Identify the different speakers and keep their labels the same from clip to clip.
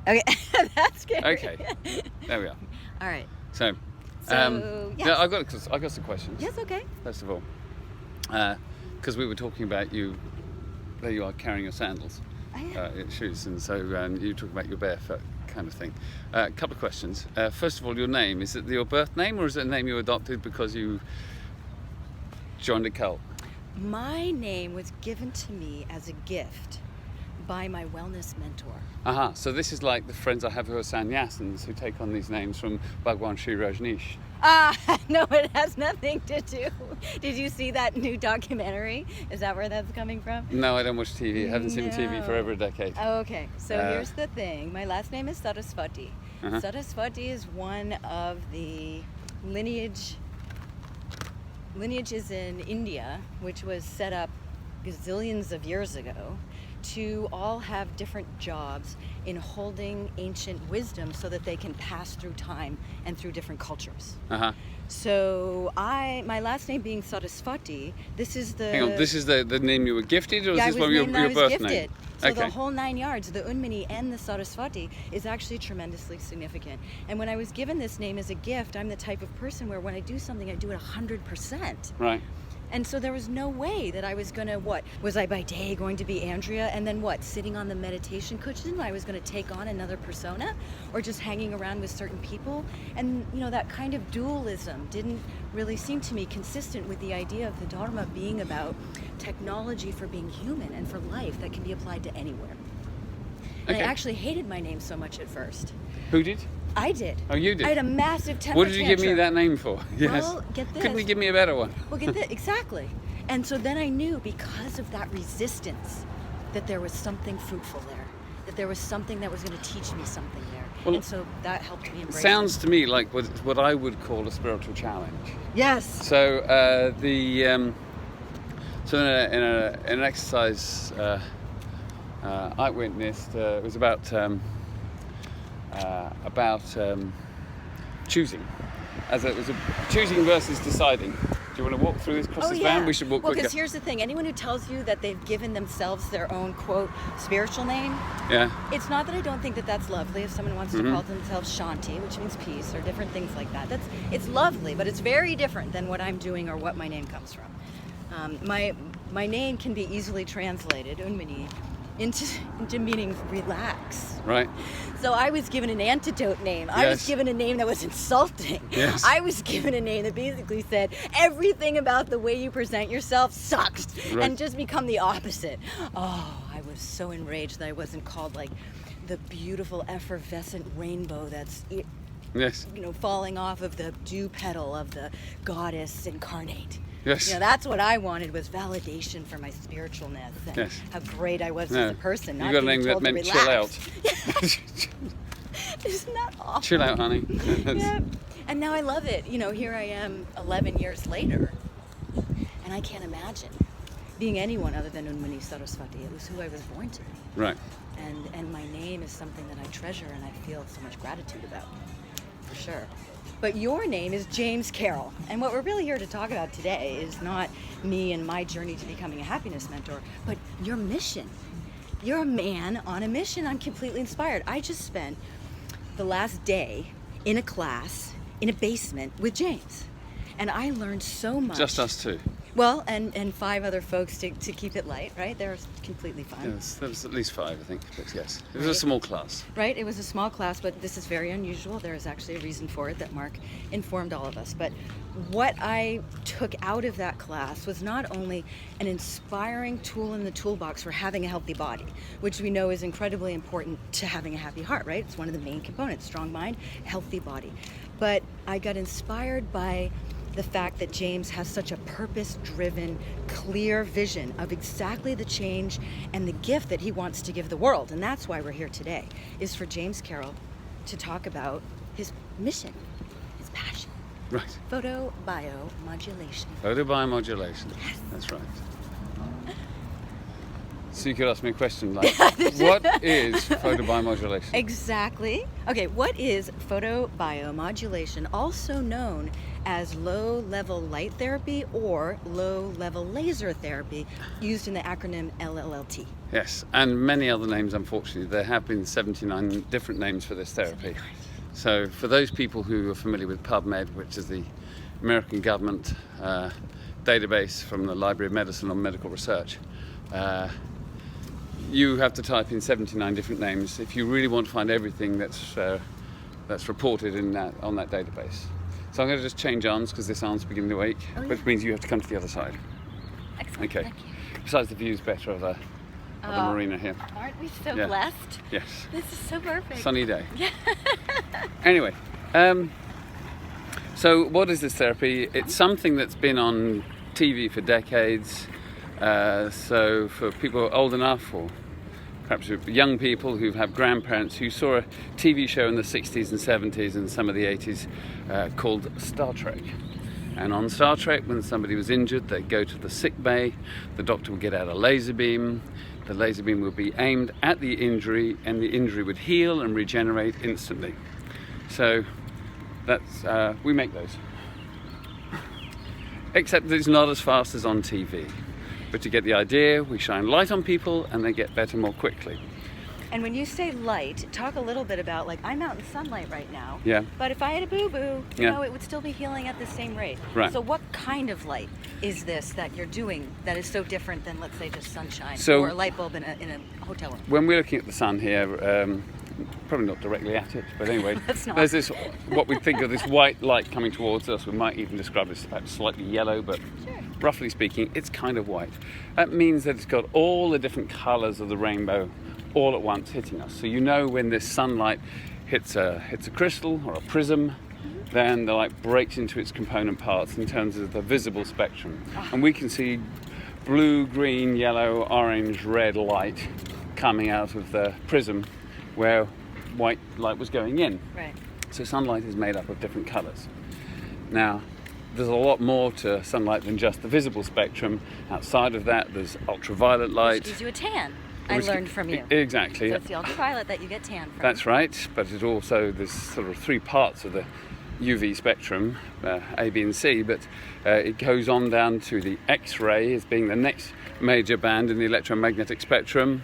Speaker 1: Okay, that's scary.
Speaker 2: Okay, there we are.
Speaker 1: All right.
Speaker 2: So,
Speaker 1: yes.
Speaker 2: yeah, I got some questions.
Speaker 1: Yes, okay.
Speaker 2: First of all, because we were talking about you, there you are carrying your sandals, shoes, and so you talk about your barefoot kind of thing. A couple of questions. First of all, your name, is it your birth name or is it a name you adopted because you joined a cult?
Speaker 1: My name was given to me as a gift by my wellness mentor.
Speaker 2: So this is like the friends I have who are sannyasins who take on these names from Bhagwan Sri Rajneesh.
Speaker 1: No, it has nothing to do. Did you see that new documentary? Is that where that's coming from?
Speaker 2: No, I don't watch TV. I haven't seen TV for over a decade.
Speaker 1: Oh, okay. So here's the thing. My last name is Saraswati. Saraswati is one of the lineages in India, which was set up gazillions of years ago to all have different jobs in holding ancient wisdom so that they can pass through time and through different cultures. So my last name being Saraswati, this is the...
Speaker 2: Hang on, this is the name you were gifted, or is this one your birth name?
Speaker 1: So the whole 9 yards, the Unmani and the Saraswati, is actually tremendously significant. And when I was given this name as a gift, I'm the type of person where when I do something, I do it 100%.
Speaker 2: Right.
Speaker 1: And so there was no way that I was going to, was I by day going to be Andrea and then sitting on the meditation cushion, I was going to take on another persona, or just hanging around with certain people? And, that kind of dualism didn't really seem to me consistent with the idea of the Dharma being about technology for being human and for life that can be applied to anywhere. And I actually hated my name so much at first.
Speaker 2: Who did?
Speaker 1: I did.
Speaker 2: Oh, you did?
Speaker 1: I had a massive temper
Speaker 2: What did you give me
Speaker 1: tantrum.
Speaker 2: that name for? Yes.
Speaker 1: Well, get this.
Speaker 2: Couldn't you give me a better one?
Speaker 1: Well, get this. Exactly. And so then I knew, because of that resistance, that there was something fruitful there, that there was something that was going to teach me something there. Well, and so that helped me embrace it.
Speaker 2: Sounds to me like what I would call a spiritual challenge.
Speaker 1: Yes.
Speaker 2: So so in an exercise I witnessed, it was about choosing, as it was choosing versus deciding. Do you want to walk through this across this van? We should walk quicker.
Speaker 1: Well, because here's the thing. Anyone who tells you that they've given themselves their own, quote, spiritual name, it's not that I don't think that that's lovely. If someone wants to call themselves Shanti, which means peace, or different things like that, it's lovely, but it's very different than what I'm doing or what my name comes from. My name can be easily translated, Unmani, into meaning relax.
Speaker 2: Right.
Speaker 1: So I was given an antidote name. I was given a name that was insulting.
Speaker 2: Yes.
Speaker 1: I was given a name that basically said everything about the way you present yourself sucks, and just become the opposite. Oh, I was so enraged that I wasn't called like the beautiful effervescent rainbow that's falling off of the dew petal of the goddess incarnate.
Speaker 2: Yes.
Speaker 1: That's what I wanted, was validation for my spiritualness and how great I was as a person.
Speaker 2: You got a name that meant chill out.
Speaker 1: Isn't that awful?
Speaker 2: Chill out, honey.
Speaker 1: Yeah. And now I love it. Here I am 11 years later, and I can't imagine being anyone other than Unmani Saraswati. It was who I was born to be.
Speaker 2: Right.
Speaker 1: And my name is something that I treasure and I feel so much gratitude about, for sure. But your name is James Carroll. And what we're really here to talk about today is not me and my journey to becoming a happiness mentor, but your mission. You're a man on a mission. I'm completely inspired. I just spent the last day in a class in a basement with James. And I learned so much.
Speaker 2: Just us two.
Speaker 1: Well, and 5 other folks to keep it light, right? They're completely fine.
Speaker 2: Yes, there was at least 5, I think. But yes, it was a small class.
Speaker 1: Right, it was a small class, but this is very unusual. There is actually a reason for it that Mark informed all of us. But what I took out of that class was not only an inspiring tool in the toolbox for having a healthy body, which we know is incredibly important to having a happy heart, right? It's one of the main components: strong mind, healthy body. But I got inspired by the fact that James has such a purpose-driven, clear vision of exactly the change and the gift that he wants to give the world. And that's why we're here today, is for James Carroll to talk about his mission, his passion.
Speaker 2: Right.
Speaker 1: Photobiomodulation.
Speaker 2: Photobiomodulation. Yes. That's right. So you could ask me a question like, what is photobiomodulation?
Speaker 1: Exactly. Okay, what is photobiomodulation, also known as low-level light therapy or low-level laser therapy, used in the acronym LLLT?
Speaker 2: Yes, and many other names, unfortunately. There have been 79 different names for this therapy. So for those people who are familiar with PubMed, which is the American government database from the Library of Medicine on medical research, you have to type in 79 different names if you really want to find everything that's reported in on that database. So I'm going to just change arms because this arm's beginning to ache, which means you have to come to the other side.
Speaker 1: Excellent.
Speaker 2: Okay.
Speaker 1: Thank you.
Speaker 2: Besides, the view's better of the marina here.
Speaker 1: Aren't we so
Speaker 2: Yeah.
Speaker 1: blessed?
Speaker 2: Yes.
Speaker 1: This is so perfect.
Speaker 2: Sunny day. Anyway, so what is this therapy? It's something that's been on TV for decades. So for people old enough, or perhaps young people who've had grandparents who saw a TV show in the 60s and 70s and some of the 80s called Star Trek. And on Star Trek, when somebody was injured, they'd go to the sick bay, the doctor would get out a laser beam, the laser beam would be aimed at the injury, and the injury would heal and regenerate instantly. So that's, we make those. Except that it's not as fast as on TV. But to get the idea, we shine light on people and they get better more quickly.
Speaker 1: And when you say light, talk a little bit about, like, I'm out in sunlight right now.
Speaker 2: Yeah.
Speaker 1: But if I had a boo-boo, you
Speaker 2: Yeah.
Speaker 1: know, it would still be healing at the same rate.
Speaker 2: Right.
Speaker 1: So what kind of light is this that you're doing that is so different than, let's say, just sunshine
Speaker 2: So-
Speaker 1: or a light bulb in a hotel room?
Speaker 2: When we're looking at the sun here, probably not directly at it, but anyway,
Speaker 1: Let's not.
Speaker 2: there's this, what we think of this white light coming towards us. We might even describe it as perhaps slightly yellow, but
Speaker 1: Sure.
Speaker 2: roughly speaking, it's kind of white. That means that it's got all the different colours of the rainbow all at once hitting us. So you know when this sunlight hits a crystal or a prism, then the light breaks into its component parts in terms of the visible spectrum. And we can see blue, green, yellow, orange, red light coming out of the prism where white light was going in.
Speaker 1: Right.
Speaker 2: So sunlight is made up of different colours. Now, there's a lot more to sunlight than just the visible spectrum. Outside of that, there's ultraviolet
Speaker 1: Which
Speaker 2: light.
Speaker 1: gives you a tan. I
Speaker 2: Which-
Speaker 1: learned from you.
Speaker 2: Exactly.
Speaker 1: So it's the ultraviolet that you get tan from.
Speaker 2: That's right, but it also, there's sort of three parts of the UV spectrum, A, B and C, but it goes on down to the X-ray as being the next major band in the electromagnetic spectrum.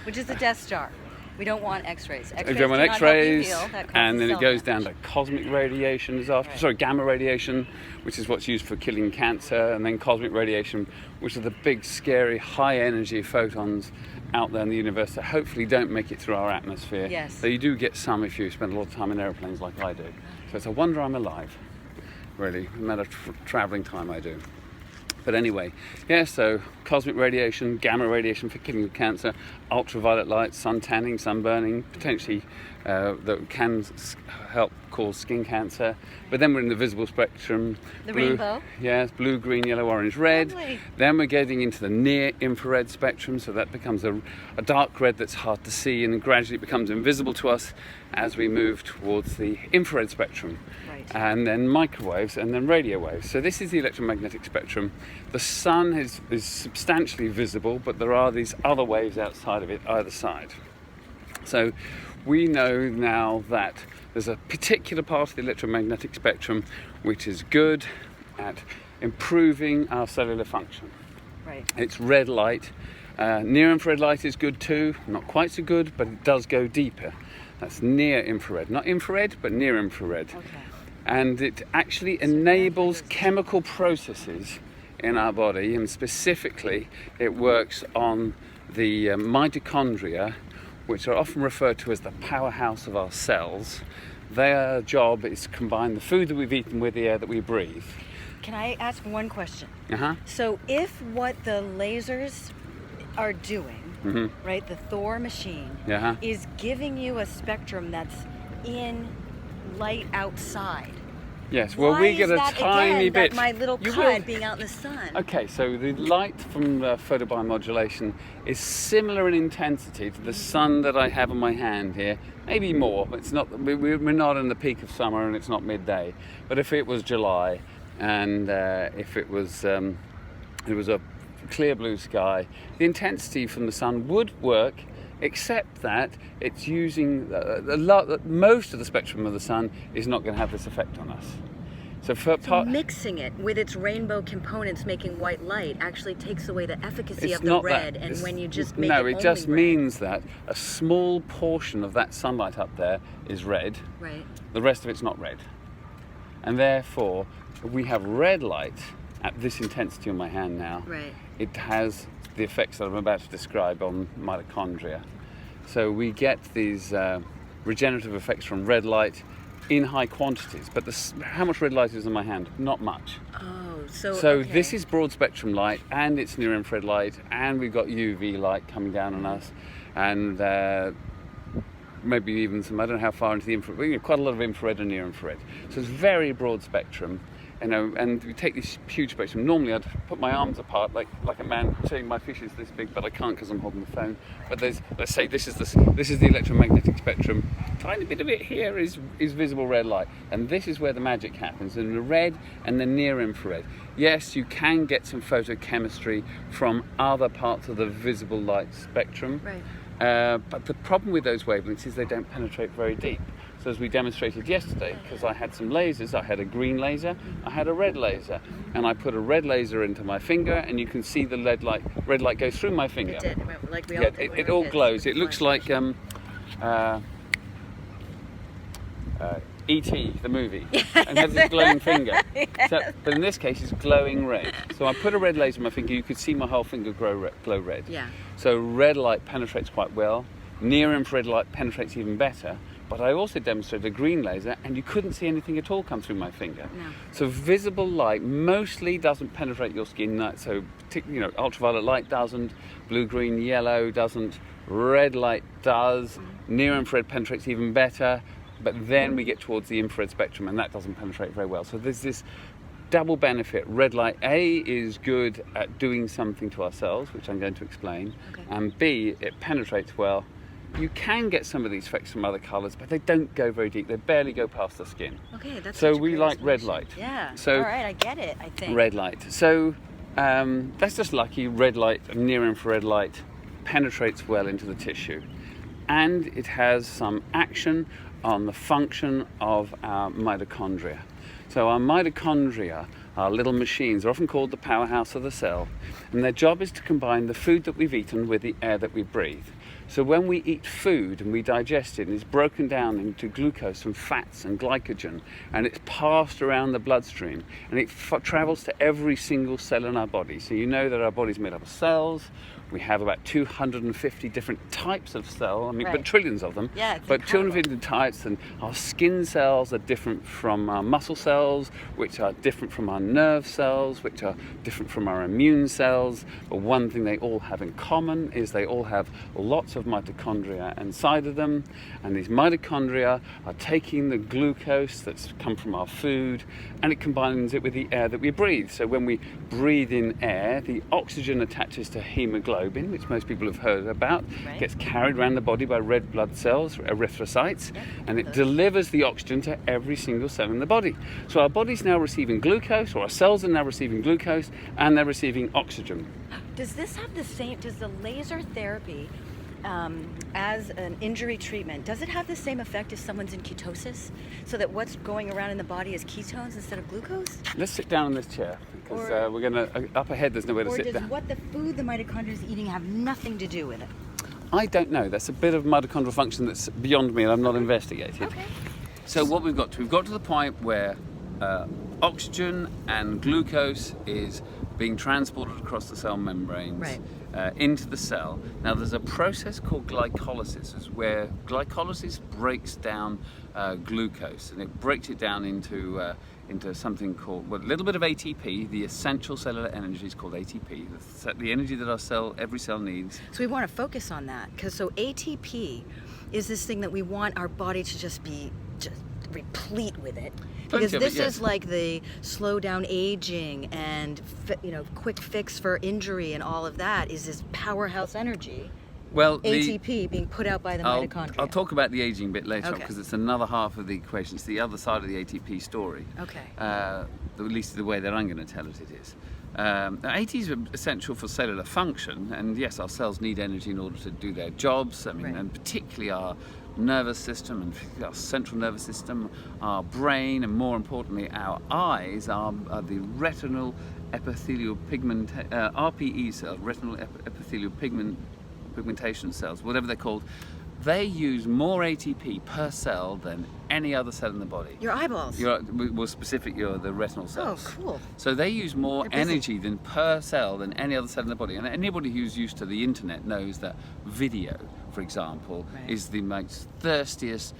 Speaker 1: Which is the Death Star. We don't want X-rays. X-rays
Speaker 2: You go on
Speaker 1: do not help you
Speaker 2: X-rays,
Speaker 1: heal. That
Speaker 2: and then
Speaker 1: causes
Speaker 2: it goes
Speaker 1: cell
Speaker 2: down to cosmic radiation,
Speaker 1: Right.
Speaker 2: gamma radiation, which is what's used for killing cancer, and then cosmic radiation, which are the big, scary, high-energy photons out there in the universe that hopefully don't make it through our atmosphere.
Speaker 1: Yes.
Speaker 2: So you do get some if you spend a lot of time in airplanes like I do. So it's a wonder I'm alive, really, no matter travelling time I do. But anyway, yeah, so cosmic radiation, gamma radiation for killing cancer, ultraviolet light, sun tanning, sunburning, potentially that can help cause skin cancer. But then we're in the visible spectrum.
Speaker 1: The rainbow.
Speaker 2: Yes, blue, green, yellow, orange, red.
Speaker 1: Lovely.
Speaker 2: Then we're getting into the near infrared spectrum, so that becomes a dark red that's hard to see, and gradually it becomes invisible to us as we move towards the infrared spectrum.
Speaker 1: Right.
Speaker 2: And then microwaves, and then radio waves. So this is the electromagnetic spectrum. The sun is substantially visible, but there are these other waves outside of it, either side. So we know now that there's a particular part of the electromagnetic spectrum which is good at improving our cellular function.
Speaker 1: Right.
Speaker 2: It's red light. Near infrared light is good too, not quite so good, but it does go deeper. That's near infrared, not infrared, but near infrared.
Speaker 1: Okay.
Speaker 2: And it actually enables chemical processes in our body, and specifically it works on the mitochondria, which are often referred to as the powerhouse of our cells. Their job is to combine the food that we've eaten with the air that we breathe.
Speaker 1: Can I ask one question?
Speaker 2: Uh-huh.
Speaker 1: So if what the lasers are doing, right, the Thor machine,
Speaker 2: Yeah.
Speaker 1: is giving you a spectrum that's in light outside.
Speaker 2: Yes, well,
Speaker 1: why
Speaker 2: we get
Speaker 1: is
Speaker 2: a
Speaker 1: that
Speaker 2: tiny
Speaker 1: again,
Speaker 2: bit.
Speaker 1: That my little
Speaker 2: You
Speaker 1: cud
Speaker 2: will-
Speaker 1: being out in the sun.
Speaker 2: Okay, so the light from the photobiomodulation is similar in intensity to the sun that I have on my hand here. Maybe more. It's not. We're not in the peak of summer, and it's not midday. But if it was July, and if it was a clear blue sky, the intensity from the sun would work, except that it's using most of the spectrum of the sun is not going to have this effect on us.
Speaker 1: So mixing it with its rainbow components, making white light, actually takes away the efficacy of the red. And when you just make
Speaker 2: it just means that a small portion of that sunlight up there is red.
Speaker 1: Right.
Speaker 2: The rest of it's not red, and therefore we have red light at this intensity on my hand now.
Speaker 1: Right.
Speaker 2: It has the effects that I'm about to describe on mitochondria. So we get these regenerative effects from red light in high quantities, but how much red light is in my hand? Not much.
Speaker 1: Oh,
Speaker 2: so
Speaker 1: okay.
Speaker 2: This is broad spectrum light, and it's near infrared light, and we've got UV light coming down on us, and maybe even some, I don't know how far into the infrared, we get quite a lot of infrared and near infrared. So it's very broad spectrum. And we take this huge spectrum. Normally I'd put my arms apart like a man, saying my fish is this big, but I can't because I'm holding the phone. But let's say this is the electromagnetic spectrum. Tiny bit of it here is visible red light, and this is where the magic happens, in the red and the near infrared. Yes, you can get some photochemistry from other parts of the visible light spectrum.
Speaker 1: Right.
Speaker 2: But the problem with those wavelengths is they don't penetrate very deep. So as we demonstrated yesterday, because I had some lasers, I had a green laser, I had a red laser, and I put a red laser into my finger, and you can see the red light go through my finger.
Speaker 1: It did, like we all did.
Speaker 2: It all glows. It looks like E.T., the movie, and has this glowing finger.
Speaker 1: Yes.
Speaker 2: But in this case, it's glowing red. So I put a red laser in my finger, you could see my whole finger glow red.
Speaker 1: Yeah.
Speaker 2: So red light penetrates quite well. Near infrared light penetrates even better. But I also demonstrated a green laser, and you couldn't see anything at all come through my finger.
Speaker 1: No.
Speaker 2: So visible light mostly doesn't penetrate your skin. So ultraviolet light doesn't, blue, green, yellow doesn't, red light does, near infrared penetrates even better. But then we get towards the infrared spectrum, and that doesn't penetrate very well. So there's this double benefit. Red light, A, is good at doing something to our cells, which I'm going to explain, and B, it penetrates well. You can get some of these effects from other colours, but they don't go very deep. They barely go past the skin.
Speaker 1: Okay, that's
Speaker 2: so
Speaker 1: such
Speaker 2: we
Speaker 1: great
Speaker 2: like red
Speaker 1: explanation.
Speaker 2: light.
Speaker 1: Yeah.
Speaker 2: So
Speaker 1: all right, I get it. I think
Speaker 2: red light. So that's just lucky. Red light, near infrared light, penetrates well into the tissue, and it has some action on the function of our mitochondria. So our mitochondria are little machines. They're often called the powerhouse of the cell, and their job is to combine the food that we've eaten with the air that we breathe. So when we eat food and we digest it, and it's broken down into glucose and fats and glycogen, and it's passed around the bloodstream, and it travels to every single cell in our body. So you know that our body's made up of cells. We have about 250 different types of cell, but trillions of them.
Speaker 1: Yeah,
Speaker 2: but 250 types, and our skin cells are different from our muscle cells, which are different from our nerve cells, which are different from our immune cells. But one thing they all have in common is they all have lots of mitochondria inside of them, and these mitochondria are taking the glucose that's come from our food, and it combines it with the air that we breathe. So when we breathe in air, the oxygen attaches to hemoglobin, which most people have heard about, gets carried around the body by red blood cells, erythrocytes, and it delivers the oxygen to every single cell in the body. So our body's now receiving glucose, or our cells are now receiving glucose, and they're receiving oxygen.
Speaker 1: Does this have the same, does the laser therapy as an injury treatment, does it have the same effect if someone's in ketosis? So that what's going around in the body is ketones instead of glucose?
Speaker 2: Let's sit down in this chair, because we're going to, up ahead there's nowhere to sit down.
Speaker 1: Or does what the food the mitochondria is eating have nothing to do with it?
Speaker 2: I don't know. That's a bit of mitochondrial function that's beyond me, and I'm not investigated.
Speaker 1: Okay.
Speaker 2: So what we've got to the point where oxygen and glucose is being transported across the cell membranes into the cell. Now there's a process called glycolysis, where glycolysis breaks down glucose, and it breaks it down into something called, a little bit of ATP. The essential cellular energy is called ATP, the energy that every cell needs.
Speaker 1: So we want to focus on that, because so ATP is this thing that we want our body to just be replete with it, because this is like the slow down aging and quick fix for injury, and all of that is this powerhouse energy. Well, ATP being put out by the mitochondria.
Speaker 2: I'll talk about the aging bit later, because it's another half of the equation. It's the other side of the ATP story.
Speaker 1: Okay.
Speaker 2: At least the way that I'm going to tell it is. ATP is essential for cellular function, and yes, our cells need energy in order to do their jobs. I mean, and particularly our nervous system and our central nervous system, our brain, and more importantly, our eyes are the retinal epithelial pigment RPE cells, retinal epithelial pigmentation cells, whatever they're called. They use more ATP per cell than any other cell in the body.
Speaker 1: Your eyeballs.
Speaker 2: More specific, the retinal cells.
Speaker 1: Oh, cool.
Speaker 2: So they use more energy than per cell than any other cell in the body. And anybody who's used to the internet knows that video, for example, is the most thirstiest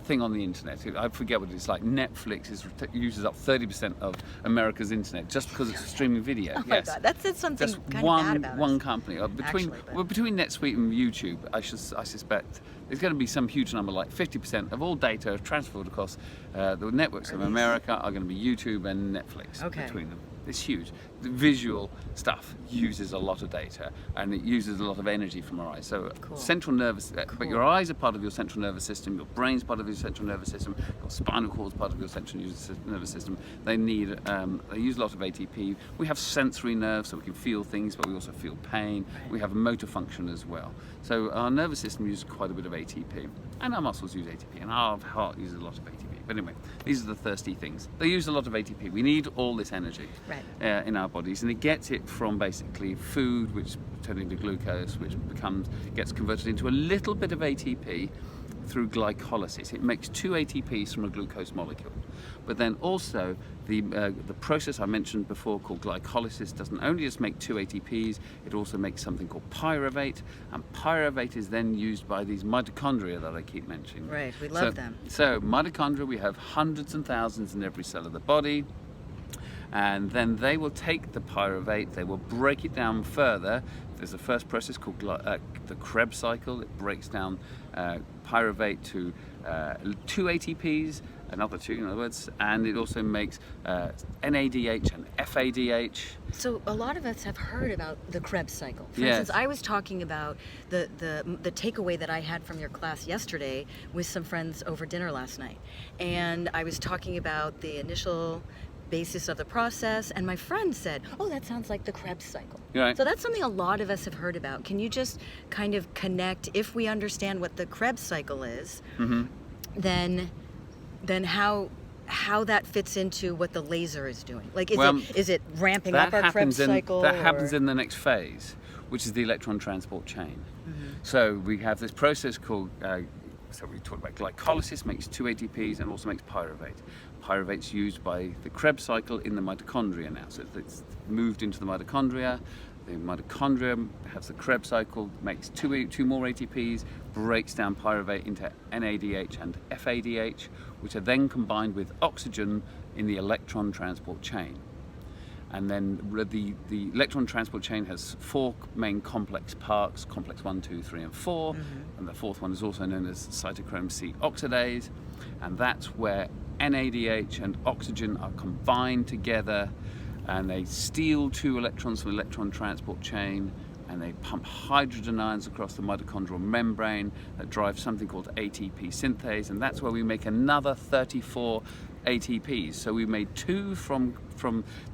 Speaker 2: thing on the internet. I forget what it's like. Netflix uses up 30% of America's internet just because it's streaming video.
Speaker 1: Oh my God, that said something kind of bad about
Speaker 2: one
Speaker 1: us.
Speaker 2: company. Between NetSuite and YouTube, I suspect there's going to be some huge number, like 50% of all data transferred across the networks of America are going to be YouTube and Netflix between them. It's huge. The visual stuff uses a lot of data, and it uses a lot of energy from our eyes. So central nervous, but your eyes are part of your central nervous system, your brain's part of your central nervous system, your spinal cord's part of your central nervous system. They use a lot of ATP. We have sensory nerves, so we can feel things, but we also feel pain. We have motor function as well. So our nervous system uses quite a bit of ATP, and our muscles use ATP, and our heart uses a lot of ATP. But anyway, these are the thirsty things. They use a lot of ATP. We need all this energy in our bodies, and it gets it from basically food, which turns into glucose, which gets converted into a little bit of ATP through glycolysis. It makes 2 ATPs from a glucose molecule. But then also the process I mentioned before called glycolysis doesn't only just make 2 ATPs, it also makes something called pyruvate, and pyruvate is then used by these mitochondria that I keep mentioning.
Speaker 1: Right, we love them.
Speaker 2: So mitochondria, we have hundreds and thousands in every cell of the body, and then they will take the pyruvate, they will break it down further. There's a first process called the Krebs cycle. It breaks down pyruvate to 2 ATPs, another 2 in other words, and it also makes NADH and FADH.
Speaker 1: So a lot of us have heard about the Krebs cycle. For instance, I was talking about the takeaway that I had from your class yesterday with some friends over dinner last night, and I was talking about the initial basis of the process, and my friend said, oh, that sounds like the Krebs cycle.
Speaker 2: Right.
Speaker 1: So that's something a lot of us have heard about. Can you just kind of connect, if we understand what the Krebs cycle is, then how that fits into what the laser is doing? Like, is it ramping up our Krebs cycle?
Speaker 2: That happens in the next phase, which is the electron transport chain. So we have this process called so we talked about glycolysis, makes 2 ATPs and also makes pyruvate. Pyruvate's used by the Krebs cycle in the mitochondria now. So it's moved into the mitochondria. The mitochondria has the Krebs cycle, makes two more ATPs, breaks down pyruvate into NADH and FADH, which are then combined with oxygen in the electron transport chain. And then the electron transport chain has 4 main complex parts, complex 1, 2, 3, and 4. And the 4th one is also known as cytochrome C oxidase. And that's where NADH and oxygen are combined together, and they steal 2 electrons from the electron transport chain, and they pump hydrogen ions across the mitochondrial membrane that drives something called ATP synthase, and that's where we make another 34 ATPs. So we made 2 from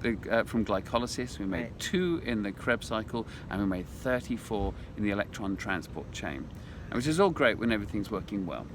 Speaker 2: glycolysis, we made 2 in the Krebs cycle, and we made 34 in the electron transport chain. Which is all great when everything's working well.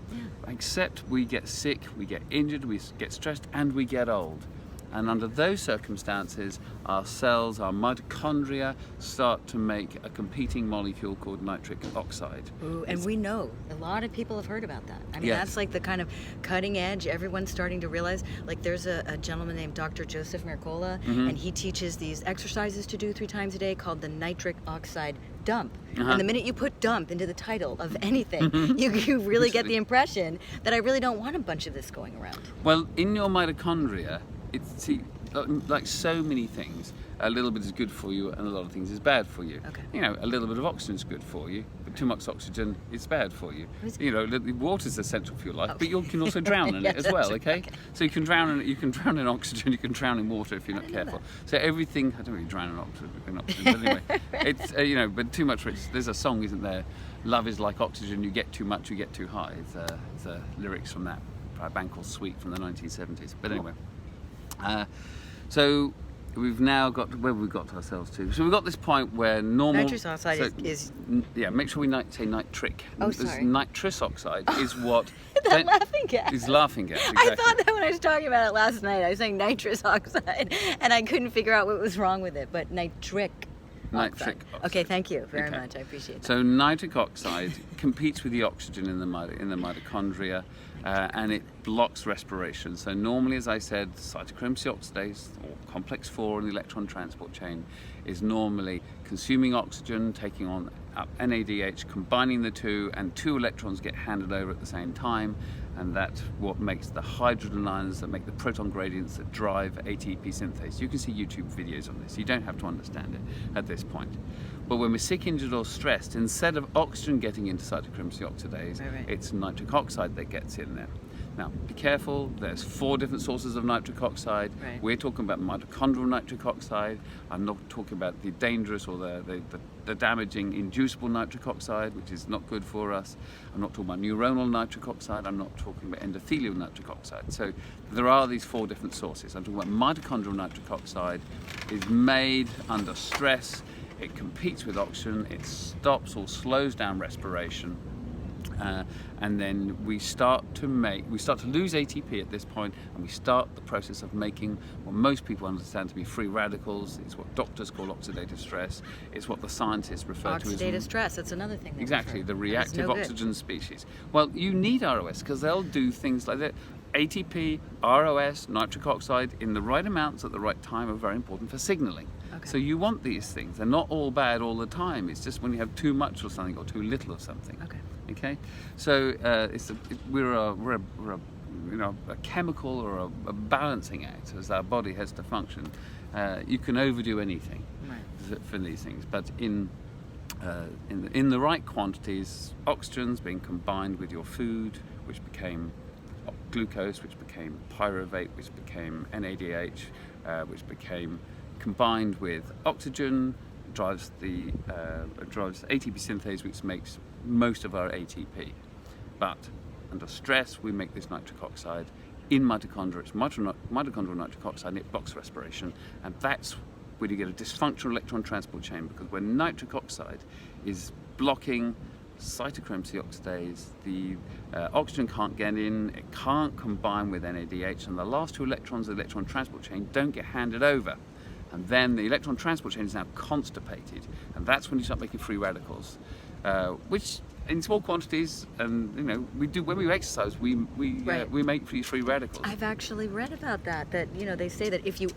Speaker 2: Except we get sick, we get injured, we get stressed, and we get old. And under those circumstances, our cells, our mitochondria, start to make a competing molecule called nitric oxide.
Speaker 1: Ooh, and we know, a lot of people have heard about that. I mean, that's like the kind of cutting edge, everyone's starting to realize. Like, there's a gentleman named Dr. Joseph Mercola, and he teaches these exercises to do 3 times a day called the nitric oxide dump. And the minute you put dump into the title of anything, you really get the impression that I really don't want a bunch of this going around.
Speaker 2: Well, in your mitochondria, like so many things, a little bit is good for you and a lot of things is bad for you. You know, a little bit of oxygen is good for you, but too much oxygen is bad for you. You know, water is essential for your life, but you can also drown in it as well. Okay? So you can drown in oxygen, you can drown in water if you're not careful. So everything, I don't really drown in oxygen, but anyway, it's you know, but too much. There's a song, isn't there? Love is like oxygen. You get too much, you get too high. It's lyrics from that by a band called Sweet from the 1970s. But anyway. So we've now got, where have we got ourselves to? So we've got this point where normal...
Speaker 1: Nitrous oxide is...
Speaker 2: Yeah, make sure we say nitric.
Speaker 1: Oh, sorry.
Speaker 2: Nitrous oxide is what...
Speaker 1: that laughing gas.
Speaker 2: Is laughing gas, exactly.
Speaker 1: I thought that when I was talking about it last night, I was saying nitrous oxide, and I couldn't figure out what was wrong with it, but nitric oxide. Okay, thank you very much. I appreciate that.
Speaker 2: So nitric oxide competes with the oxygen in the mitochondria, and it blocks respiration. So normally, as I said, cytochrome C oxidase, or complex 4 in the electron transport chain, is normally consuming oxygen, taking on up NADH, combining the two, and 2 electrons get handed over at the same time, and that's what makes the hydrogen ions that make the proton gradients that drive ATP synthase. You can see YouTube videos on this. You don't have to understand it at this point. But when we're sick, injured, or stressed, instead of oxygen getting into cytochrome C oxidase, it's nitric oxide that gets in there. Now, be careful, there's 4 different sources of nitric oxide. We're talking about mitochondrial nitric oxide. I'm not talking about the dangerous or the damaging inducible nitric oxide, which is not good for us. I'm not talking about neuronal nitric oxide. I'm not talking about endothelial nitric oxide. So there are these 4 different sources. I'm talking about mitochondrial nitric oxide. Is made under stress. It competes with oxygen. It stops or slows down respiration. And then we start to lose ATP at this point, and we start the process of making what most people understand to be free radicals. It's what doctors call oxidative stress. It's what the scientists refer to as
Speaker 1: oxidative stress. That's another thing.
Speaker 2: Exactly, the reactive oxygen species. Well, you need ROS because they'll do things like that. ATP, ROS, nitric oxide in the right amounts at the right time are very important for signaling. So you want these things. They're not all bad all the time. It's just when you have too much of something or too little of something. Okay, so we're a chemical or a balancing act as our body has to function. You can overdo anything for these things, but in the right quantities, oxygen's being combined with your food, which became glucose, which became pyruvate, which became NADH, which became combined with oxygen, drives ATP synthase, which makes most of our ATP. But under stress, we make this nitric oxide in mitochondria. It's mitochondrial nitric oxide, and it blocks respiration, and that's where you get a dysfunctional electron transport chain, because when nitric oxide is blocking cytochrome C oxidase, the oxygen can't get in, it can't combine with NADH, and the last 2 electrons of the electron transport chain don't get handed over. And then the electron transport chain is now constipated, and that's when you start making free radicals, which in small quantities, and we do when we exercise, we make free radicals.
Speaker 1: I've actually read about that they say that if you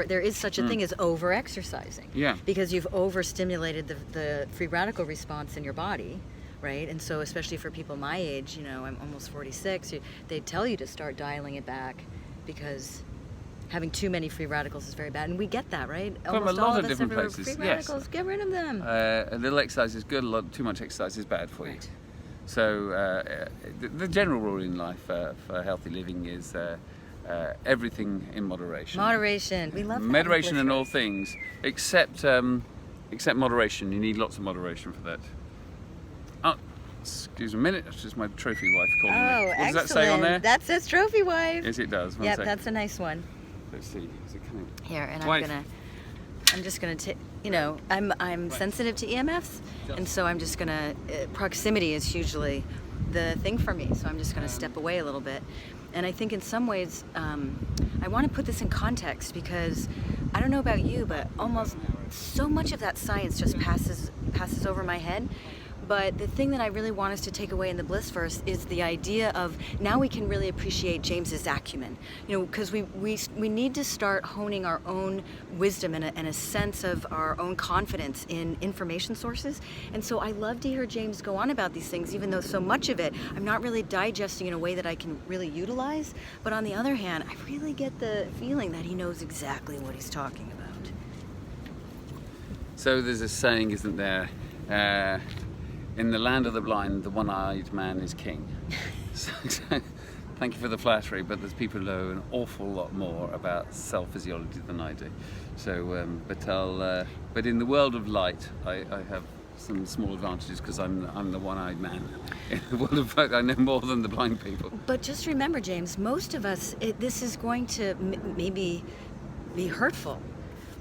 Speaker 1: there is such a thing as over exercising. Because you've overstimulated the free radical response in your body. Right, and so especially for people my age, I'm almost 46, they tell you to start dialing it back because having too many free radicals is very bad, and we get that, right?
Speaker 2: From a lot of different places.
Speaker 1: Free radicals, get rid of them.
Speaker 2: A little exercise is good. Too much exercise is bad for you. So the general rule in life for healthy living is everything in moderation.
Speaker 1: Moderation. We love that.
Speaker 2: Moderation in all things, except moderation. You need lots of moderation for that. Oh, excuse me a minute. That's just my trophy wife calling me.
Speaker 1: Oh,
Speaker 2: what
Speaker 1: excellent.
Speaker 2: Does that say on there?
Speaker 1: That says trophy wife.
Speaker 2: Yes, it does.
Speaker 1: Yep, that's a nice one.
Speaker 2: Let's see. Is it coming?
Speaker 1: Here, and
Speaker 2: wife.
Speaker 1: I'm just gonna take. I'm sensitive to EMFs, and so I'm just gonna. Proximity is hugely the thing for me, so I'm just gonna step away a little bit. And I think in some ways, I want to put this in context because I don't know about you, but almost so much of that science just passes over my head. But the thing that I really want us to take away in the Bliss verse is the idea of now we can really appreciate James's acumen, because we need to start honing our own wisdom and a sense of our own confidence in information sources. And so I love to hear James go on about these things, even though so much of it I'm not really digesting in a way that I can really utilize. But on the other hand, I really get the feeling that he knows exactly what he's talking about.
Speaker 2: So there's a saying, isn't there? In the land of the blind, the one-eyed man is king. So, thank you for the flattery, but there's people who know an awful lot more about cell physiology than I do. So, but in the world of light, I have some small advantages because I'm the one-eyed man. In the world of light, I know more than the blind people.
Speaker 1: But just remember, James, most of us, this is going to maybe be hurtful.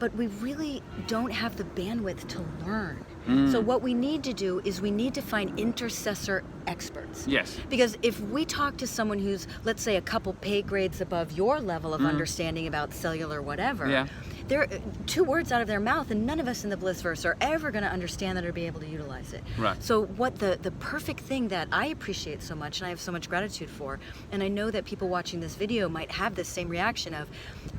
Speaker 1: but we really don't have the bandwidth to learn. So what we need to do is we need to find intercessor experts.
Speaker 2: Yes.
Speaker 1: Because if we talk to someone who's, let's say, a couple pay grades above your level of understanding about cellular whatever, they're 2 words out of their mouth, and none of us in the Blissverse are ever going to understand that or be able to utilize it.
Speaker 2: Right.
Speaker 1: So what the perfect thing that I appreciate so much, and I have so much gratitude for, and I know that people watching this video might have this same reaction of,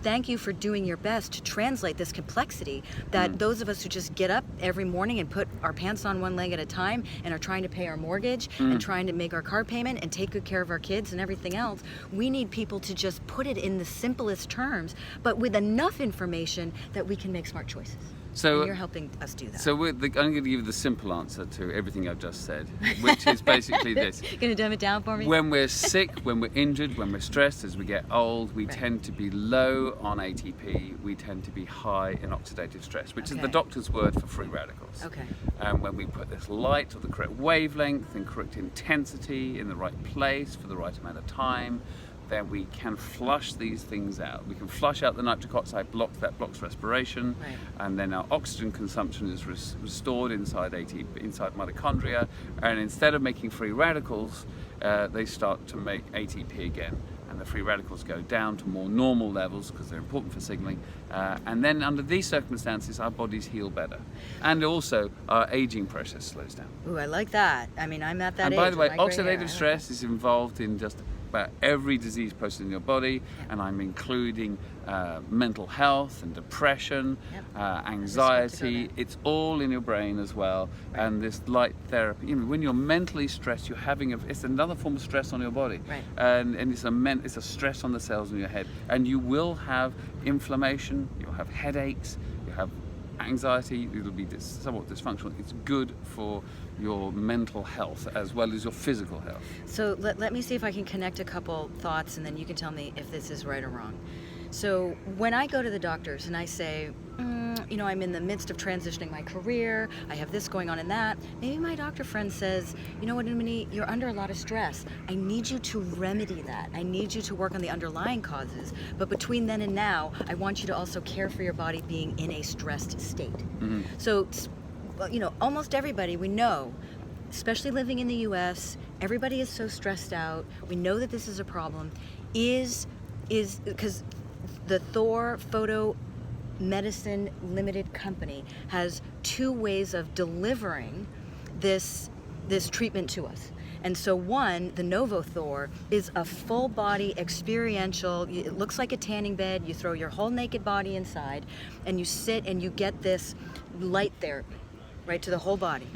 Speaker 1: thank you for doing your best to translate this complexity that those of us who just get up every morning and put our pants on one leg at a time and are trying to pay our mortgage and trying to make our car payment and take good care of our kids and everything else, we need people to just put it in the simplest terms, but with enough information that we can make smart choices.
Speaker 2: So
Speaker 1: and you're helping us do that.
Speaker 2: So I'm going to give you the simple answer to everything I've just said, which is basically this.
Speaker 1: Going to dumb it down for me?
Speaker 2: When we're sick, when we're injured, when we're stressed, as we get old, we tend to be low on ATP, we tend to be high in oxidative stress, which is the doctor's word for free radicals.
Speaker 1: Okay.
Speaker 2: And when we put this light of the correct wavelength and correct intensity in the right place for the right amount of time, then we can flush these things out. We can flush out the nitric oxide, that blocks respiration, and then our oxygen consumption is restored inside mitochondria, and instead of making free radicals, they start to make ATP again, and the free radicals go down to more normal levels because they're important for signaling, and then under these circumstances our bodies heal better, and also our aging process slows down.
Speaker 1: Ooh, I like that. I mean, I'm at that age.
Speaker 2: And by the way,
Speaker 1: with my gray hair.
Speaker 2: oxidative stress is involved in just about every disease process in your body, and I'm including mental health and depression, anxiety. It's all in your brain as well. And this light therapy, you know, when you're mentally stressed, you're having it's another form of stress on your body, and it's a stress on the cells in your head, and you will have inflammation, you'll have headaches, you have anxiety, it'll be somewhat dysfunctional. It's good for your mental health as well as your physical health.
Speaker 1: So let me see if I can connect a couple thoughts, and then you can tell me if this is right or wrong. So when I go to the doctors and I say, you know, I'm in the midst of transitioning my career, I have this going on and that, maybe my doctor friend says, you know what, Minnie, you're under a lot of stress. I need you to remedy that. I need you to work on the underlying causes. But between then and now, I want you to also care for your body being in a stressed state. So, you know, almost everybody we know, especially living in the US, everybody is so stressed out. We know that this is a problem. Is because the Thor Photo Medicine Limited Company has 2 ways of delivering this treatment to us. And so one, the Novo Thor, is a full body experiential, it looks like a tanning bed, you throw your whole naked body inside and you sit and you get this light therapy, right, to the whole body.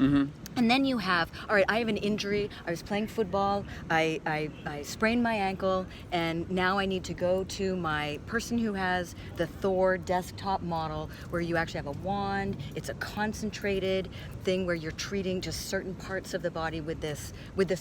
Speaker 1: And then you have, all right, I have an injury, I was playing football, I sprained my ankle, and now I need to go to my person who has the Thor desktop model where you actually have a wand, it's a concentrated thing where you're treating just certain parts of the body with this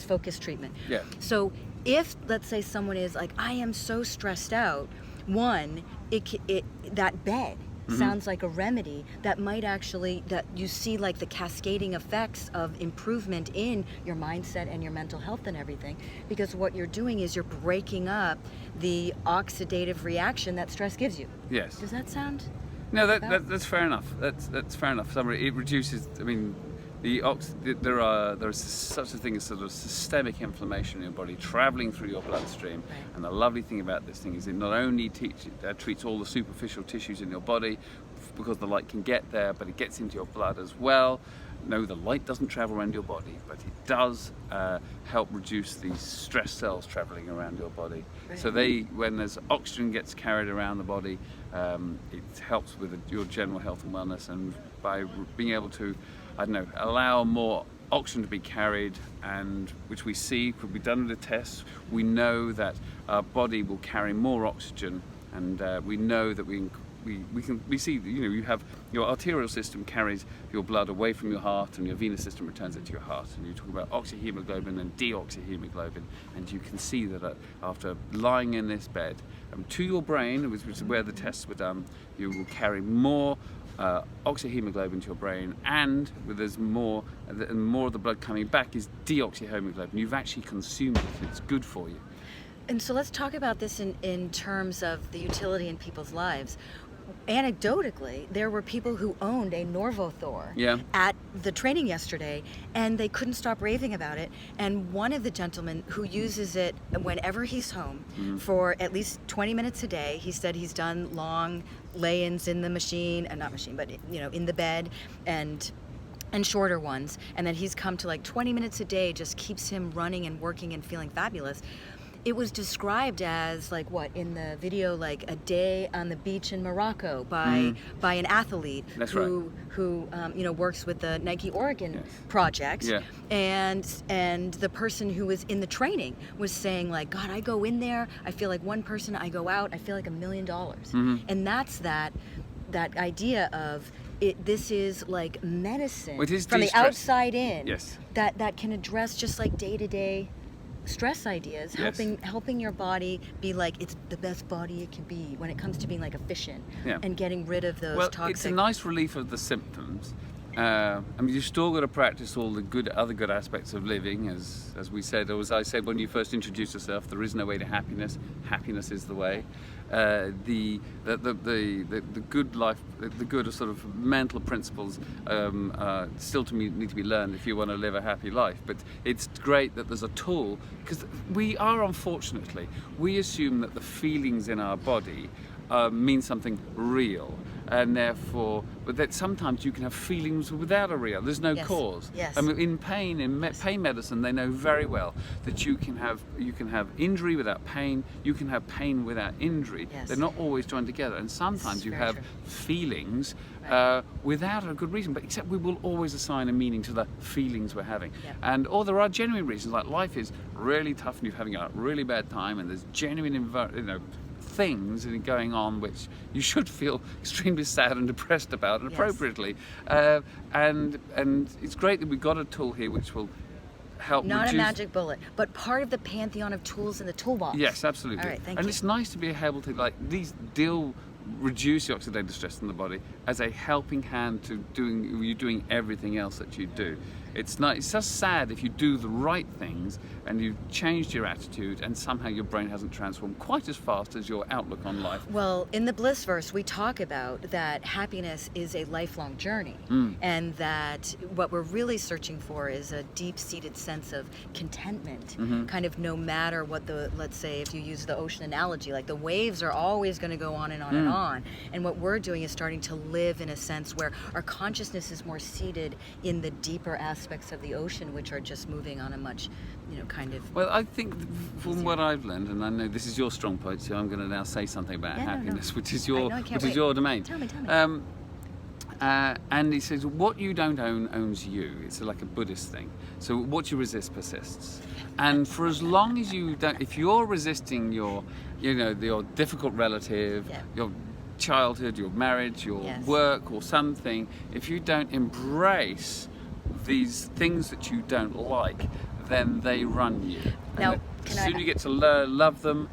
Speaker 1: focused treatment. So if, let's say someone is like, I am so stressed out, one, that bed sounds like a remedy that might actually, that you see like the cascading effects of improvement in your mindset and your mental health and everything, because what you're doing is you're breaking up the oxidative reaction that stress gives you.
Speaker 2: Yes.
Speaker 1: Does that sound?
Speaker 2: No, that's fair enough. That's fair enough. It reduces. I mean, there is such a thing as sort of systemic inflammation in your body traveling through your bloodstream, and the lovely thing about this thing is it not only treats all the superficial tissues in your body because the light can get there, but it gets into your blood as well. No, the light doesn't travel around your body, but it does help reduce these stress cells traveling around your body. So when there's oxygen gets carried around the body, it helps with your general health and wellness, and by being able to, allow more oxygen to be carried, and which we see could be done with the tests. We know that our body will carry more oxygen, and we know that we see, you have your arterial system carries your blood away from your heart, and your venous system returns it to your heart. And you talk about oxyhemoglobin and deoxyhemoglobin, and you can see that after lying in this bed, to your brain, which is where the tests were done, you will carry more oxyhemoglobin to your brain, and there's more of the blood coming back is deoxyhemoglobin. You've actually consumed it, it's good for you.
Speaker 1: And so let's talk about this in terms of the utility in people's lives. anecdotally, there were people who owned a Norvothor
Speaker 2: Yeah.
Speaker 1: at the training yesterday, and they couldn't stop raving about it. And one of the gentlemen who uses it whenever he's home for at least 20 minutes a day, he said he's done long lay-ins in the machine, not machine, but in the bed, and shorter ones, and that he's come to like 20 minutes a day just keeps him running and working and feeling fabulous. It was described as like what in the video, like a day on the beach in Morocco by an athlete
Speaker 2: That's
Speaker 1: who works with the Nike Oregon project.
Speaker 2: Yeah.
Speaker 1: And the person who was in the training was saying like, God, I go in there, I feel like one person, I go out, I feel like $1 million. And that's that idea of this is like medicine from the outside in.
Speaker 2: Yes.
Speaker 1: That can address just like day-to-day stress ideas, helping your body be like it's the best body it can be when it comes to being like efficient and getting rid of those toxic.
Speaker 2: It's a nice relief of the symptoms. I mean, you've still got to practice all the other good aspects of living, as we said, or as I said when you first introduced yourself. There is no way to happiness. Happiness is the way. The good life, the good sort of mental principles still need to be learned if you want to live a happy life. But it's great that there's a tool, because we assume that the feelings in our body mean something real. And therefore, but that sometimes you can have feelings without a real. There's no cause.
Speaker 1: Yes.
Speaker 2: I mean, in pain, pain medicine, they know very well that you can have injury without pain. You can have pain without injury.
Speaker 1: Yes.
Speaker 2: They're not always joined together. And sometimes you have feelings without a good reason. But except we will always assign a meaning to the feelings we're having. Yep. Or there are genuine reasons, like life is really tough and you're having a really bad time, and there's genuine things going on which you should feel extremely sad and depressed about, and appropriately. And it's great that we've got a tool here which will help
Speaker 1: Not a magic bullet, but part of the pantheon of tools in the toolbox.
Speaker 2: Yes, absolutely.
Speaker 1: All right, thank you.
Speaker 2: And it's nice to be able to reduce the oxidative stress in the body as a helping hand to doing everything else that you do. It's just sad if you do the right things and you've changed your attitude and somehow your brain hasn't transformed quite as fast as your outlook on life.
Speaker 1: Well, in the Blissverse, we talk about that happiness is a lifelong journey, and that what we're really searching for is a deep-seated sense of contentment, kind of no matter what let's say if you use the ocean analogy, like the waves are always going to go on and on and on. And what we're doing is starting to live in a sense where our consciousness is more seated in the deeper aspects of the ocean, which are just moving on a much, kind of...
Speaker 2: Well, I think from what I've learned, and I know this is your strong point, so I'm going to now say something about happiness, which is your domain.
Speaker 1: Tell me.
Speaker 2: And he says, what you don't own owns you. It's like a Buddhist thing. So what you resist persists. And for as long as you don't, if you're resisting your difficult relative, your childhood, your marriage, your work or something, if you don't embrace these things that you don't like, then they run you.
Speaker 1: Now,
Speaker 2: the sooner you get to love them,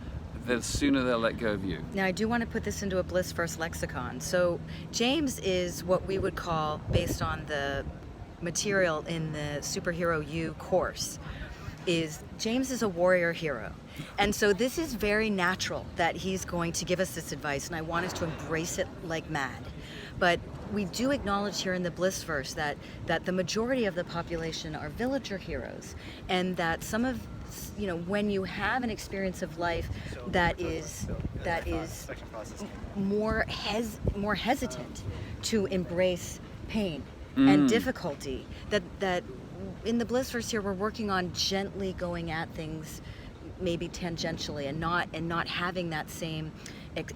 Speaker 2: the sooner they'll let go of you.
Speaker 1: Now, I do want to put this into a Blissverse lexicon. So James is what we would call, based on the material in the Superhero You course, James is a warrior hero. And so this is very natural that he's going to give us this advice, and I want us to embrace it like mad. But we do acknowledge here in the Blissverse that the majority of the population are villager heroes, and that some of, when you have an experience of life that is more hesitant to embrace pain and difficulty, that in the Blissverse here we're working on gently going at things maybe tangentially, and not having that same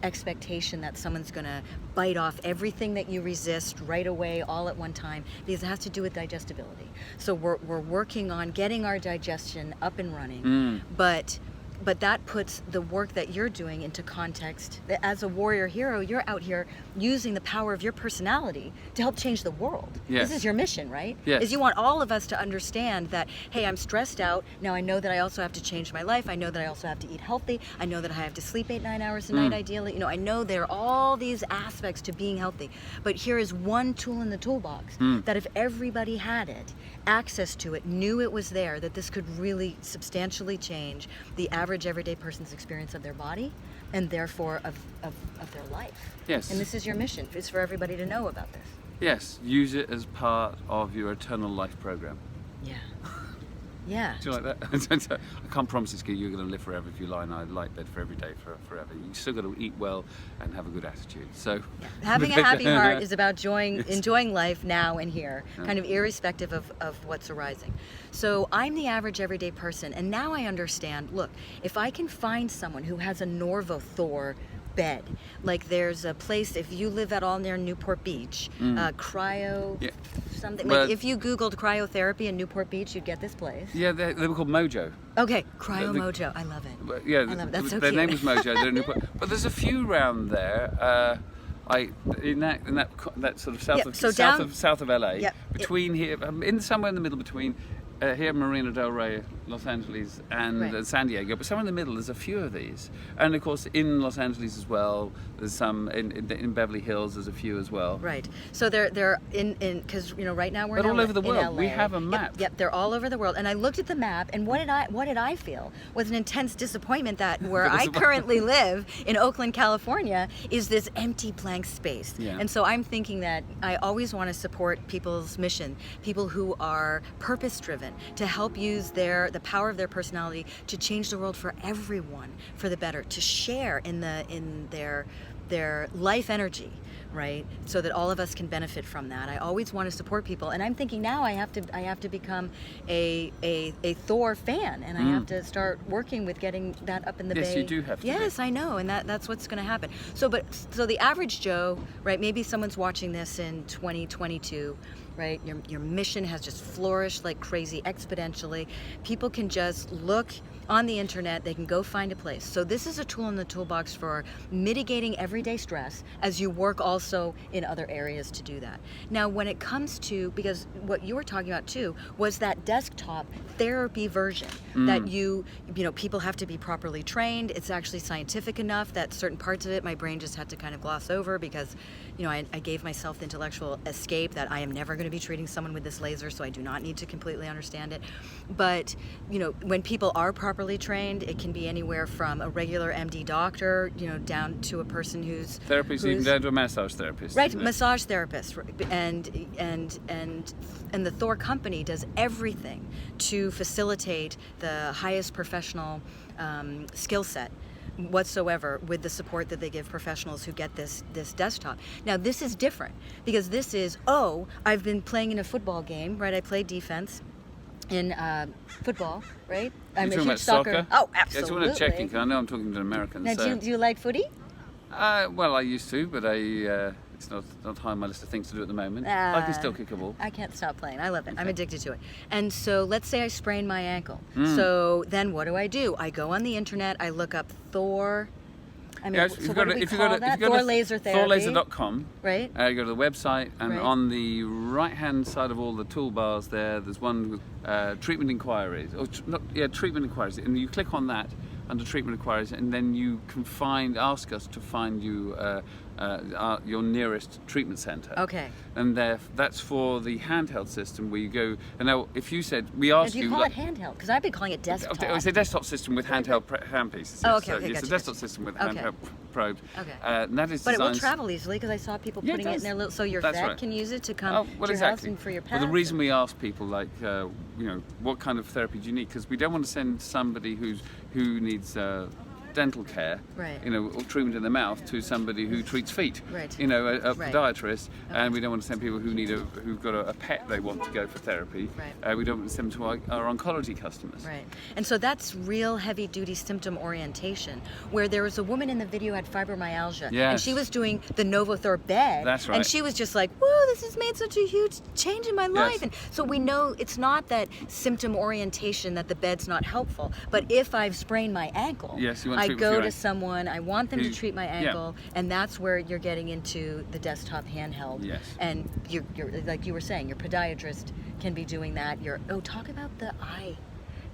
Speaker 1: expectation that someone's going to bite off everything that you resist right away all at one time, because it has to do with digestibility. So we're working on getting our digestion up and running, but that puts the work that you're doing into context. As a warrior hero, you're out here using the power of your personality to help change the world.
Speaker 2: Yes.
Speaker 1: This is your mission, right?
Speaker 2: Yes.
Speaker 1: Is you want all of us to understand that, hey, I'm stressed out. Now I know that I also have to change my life. I know that I also have to eat healthy. I know that I have to sleep 8-9 hours a night ideally. I know there are all these aspects to being healthy. But here is one tool in the toolbox that if everybody had it, access to it, knew it was there, that this could really substantially change the average average everyday person's experience of their body and therefore of their life.
Speaker 2: Yes.
Speaker 1: And this is your mission. It's for everybody to know about this.
Speaker 2: Yes, use it as part of your eternal life program.
Speaker 1: Yeah. Yeah.
Speaker 2: Do you like that? I can't promise you're going to live forever if you lie in a light bed for every day forever. You still got to eat well and have a good attitude. So
Speaker 1: having a happy heart is about enjoying life now and here, kind of irrespective of what's arising. So I'm the average everyday person, and now I understand, look, if I can find someone who has a Norvo Thor bed, like there's a place, if you live at all near Newport Beach, cryo something, like if you googled cryotherapy in Newport Beach, you'd get this place.
Speaker 2: Yeah, they were called Mojo.
Speaker 1: Okay, Cryo Mojo, I love it.
Speaker 2: Yeah,
Speaker 1: I love it. That's so
Speaker 2: their
Speaker 1: cute.
Speaker 2: name was Mojo. They're in Newport. But there's a few around there. In that sort of south of LA, between here, somewhere in the middle between here Marina del Rey, Los Angeles, and San Diego, but somewhere in the middle there's a few of these, and of course in Los Angeles as well. There's some in Beverly Hills. There's a few as well.
Speaker 1: Right. So they're in because right now we're
Speaker 2: all over the world.
Speaker 1: in LA.
Speaker 2: We have a map.
Speaker 1: Yep, they're all over the world. And I looked at the map, and what did I feel was an intense disappointment that where I currently live in Oakland, California, is this empty blank space.
Speaker 2: Yeah.
Speaker 1: And so I'm thinking that I always want to support people's mission, people who are purpose-driven, to help use the power of their personality to change the world for everyone for the better, to share in their life energy, right? So that all of us can benefit from that. I always want to support people, and I'm thinking now I have to become a Thor fan, and I have to start working with getting that up in the bay.
Speaker 2: Yes, you do have to.
Speaker 1: Yes, I know, and that's what's going to happen. So the average Joe, right? Maybe someone's watching this in 2022. Right, your mission has just flourished like crazy, exponentially. People can just look on the internet, they can go find a place. So this is a tool in the toolbox for mitigating everyday stress as you work also in other areas to do that. Now when it comes to, because what you were talking about too was that desktop therapy version that people have to be properly trained. It's actually scientific enough that certain parts of it my brain just had to kind of gloss over because I gave myself the intellectual escape that I am never going to be treating someone with this laser, so I do not need to completely understand it. But when people are properly trained, it can be anywhere from a regular MD doctor, down to a person who's
Speaker 2: even down to a massage therapist.
Speaker 1: Right, massage therapist, and the Thor company does everything to facilitate the highest professional skill set whatsoever with the support that they give professionals who get this desktop. Now this is different because this is, I've been playing in a football game, right? I played defense in football, right? I'm a huge soccer. Oh, absolutely.
Speaker 2: Yeah, it's checking, because I know I'm talking to an American.
Speaker 1: Now, do you like footy?
Speaker 2: Well, I used to, but it's not high on my list of things to do at the moment. I can still kick a ball.
Speaker 1: I can't stop playing. I love it. Okay. I'm addicted to it. And so let's say I sprain my ankle. So then what do? I go on the internet, I look up Thor. Thor Laser Therapy.
Speaker 2: Thorlaser.com.
Speaker 1: Right.
Speaker 2: You go to the website, and on the right-hand side of all the toolbars there's one with treatment inquiries. Treatment inquiries. And you click on that under treatment inquiries, and then you can ask us to find you your nearest treatment centre.
Speaker 1: Okay.
Speaker 2: And that's for the handheld system where you go. And now, if you said we asked you,
Speaker 1: do you call it handheld? Because I've been calling it desktop.
Speaker 2: It's a desktop system with handheld handpieces.
Speaker 1: Oh, okay.
Speaker 2: It's a desktop system with handheld probes.
Speaker 1: Okay.
Speaker 2: And that is
Speaker 1: but it will travel easily because I saw people putting it in their little. So your vet can use it to come to your house and for your pet.
Speaker 2: Well, the reason we ask people what kind of therapy do you need, because we don't want to send somebody who needs dental care,
Speaker 1: right.
Speaker 2: Or treatment in the mouth to somebody who treats feet,
Speaker 1: right.
Speaker 2: A podiatrist, and we don't want to send people who've got a pet they want to go for therapy.
Speaker 1: Right.
Speaker 2: We don't want to send them to our oncology customers.
Speaker 1: Right, and so that's real heavy-duty symptom orientation, where there was a woman in the video who had fibromyalgia, and she was doing the Novothor bed,
Speaker 2: that's right.
Speaker 1: And she was just like, whoa, this has made such a huge change in my life. And so we know it's not that symptom orientation that the bed's not helpful, but if I've sprained my ankle, I go to someone, I want them to treat my ankle, and that's where you're getting into the desktop handheld.
Speaker 2: Yes.
Speaker 1: And you're like you were saying, your podiatrist can be doing that. Talk about the eye,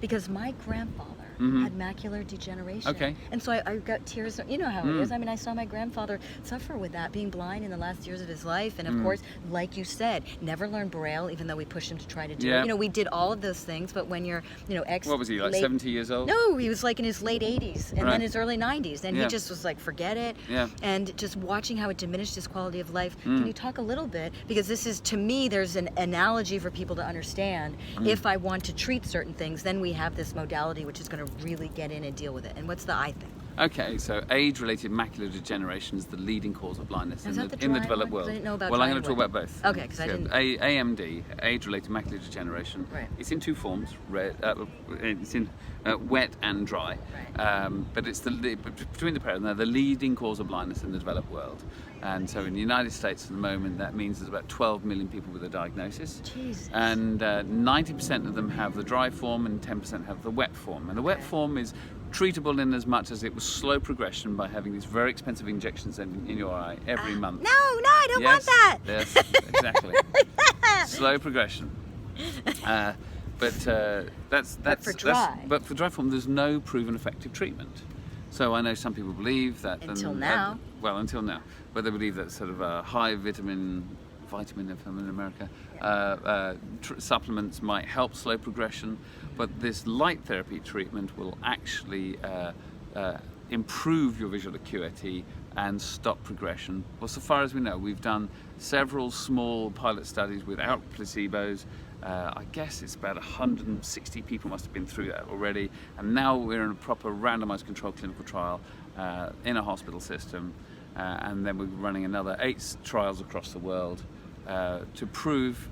Speaker 1: because my grandfather had macular degeneration.
Speaker 2: Okay.
Speaker 1: And so I got tears. You know how it is. I mean, I saw my grandfather suffer with that, being blind in the last years of his life. And of course, like you said, never learned Braille, even though we pushed him to try to do it. You know, we did all of those things, but when you're,
Speaker 2: What was he, like 70 years old?
Speaker 1: No, he was like in his late 80s and then his early 90s. And he
Speaker 2: Yeah.
Speaker 1: just was like, forget it.
Speaker 2: Yeah.
Speaker 1: And just watching how it diminished his quality of life. Can you talk a little bit? Because this is, to me, there's an analogy for people to understand. If I want to treat certain things, then we have this modality which is going to really get in and deal with it. And what's the I thing?
Speaker 2: Okay, so age-related macular degeneration is the leading cause of blindness
Speaker 1: Is
Speaker 2: in
Speaker 1: that
Speaker 2: the
Speaker 1: dry
Speaker 2: developed
Speaker 1: one? 'Cause
Speaker 2: world.
Speaker 1: I didn't know about
Speaker 2: Well,
Speaker 1: dry
Speaker 2: I'm going
Speaker 1: and
Speaker 2: to talk
Speaker 1: wet.
Speaker 2: about both.
Speaker 1: Okay, because I didn't.
Speaker 2: AMD, age-related macular degeneration.
Speaker 1: Right.
Speaker 2: It's in two forms. It's in wet and dry.
Speaker 1: Right.
Speaker 2: But it's between the pair, they're the leading cause of blindness in the developed world. And so in the United States at the moment, that means there's about 12 million people with a diagnosis.
Speaker 1: Jesus.
Speaker 2: And 90% of them have the dry form and 10% have the wet form. And the wet form is treatable in as much as it was slow progression by having these very expensive injections in your eye every month.
Speaker 1: No, I don't want that.
Speaker 2: Yes, exactly. Slow progression. But
Speaker 1: for dry.
Speaker 2: But for dry form, there's no proven effective treatment. So I know some people believe that
Speaker 1: Until now.
Speaker 2: Until now, but they believe that sort of high vitamin if I'm in America, supplements might help slow progression, but this light therapy treatment will actually improve your visual acuity and stop progression. Well, so far as we know, we've done several small pilot studies without placebos. I guess it's about 160 people must have been through that already, and now we're in a proper randomized controlled clinical trial in a hospital system, and then we're running another 8 trials across the world to prove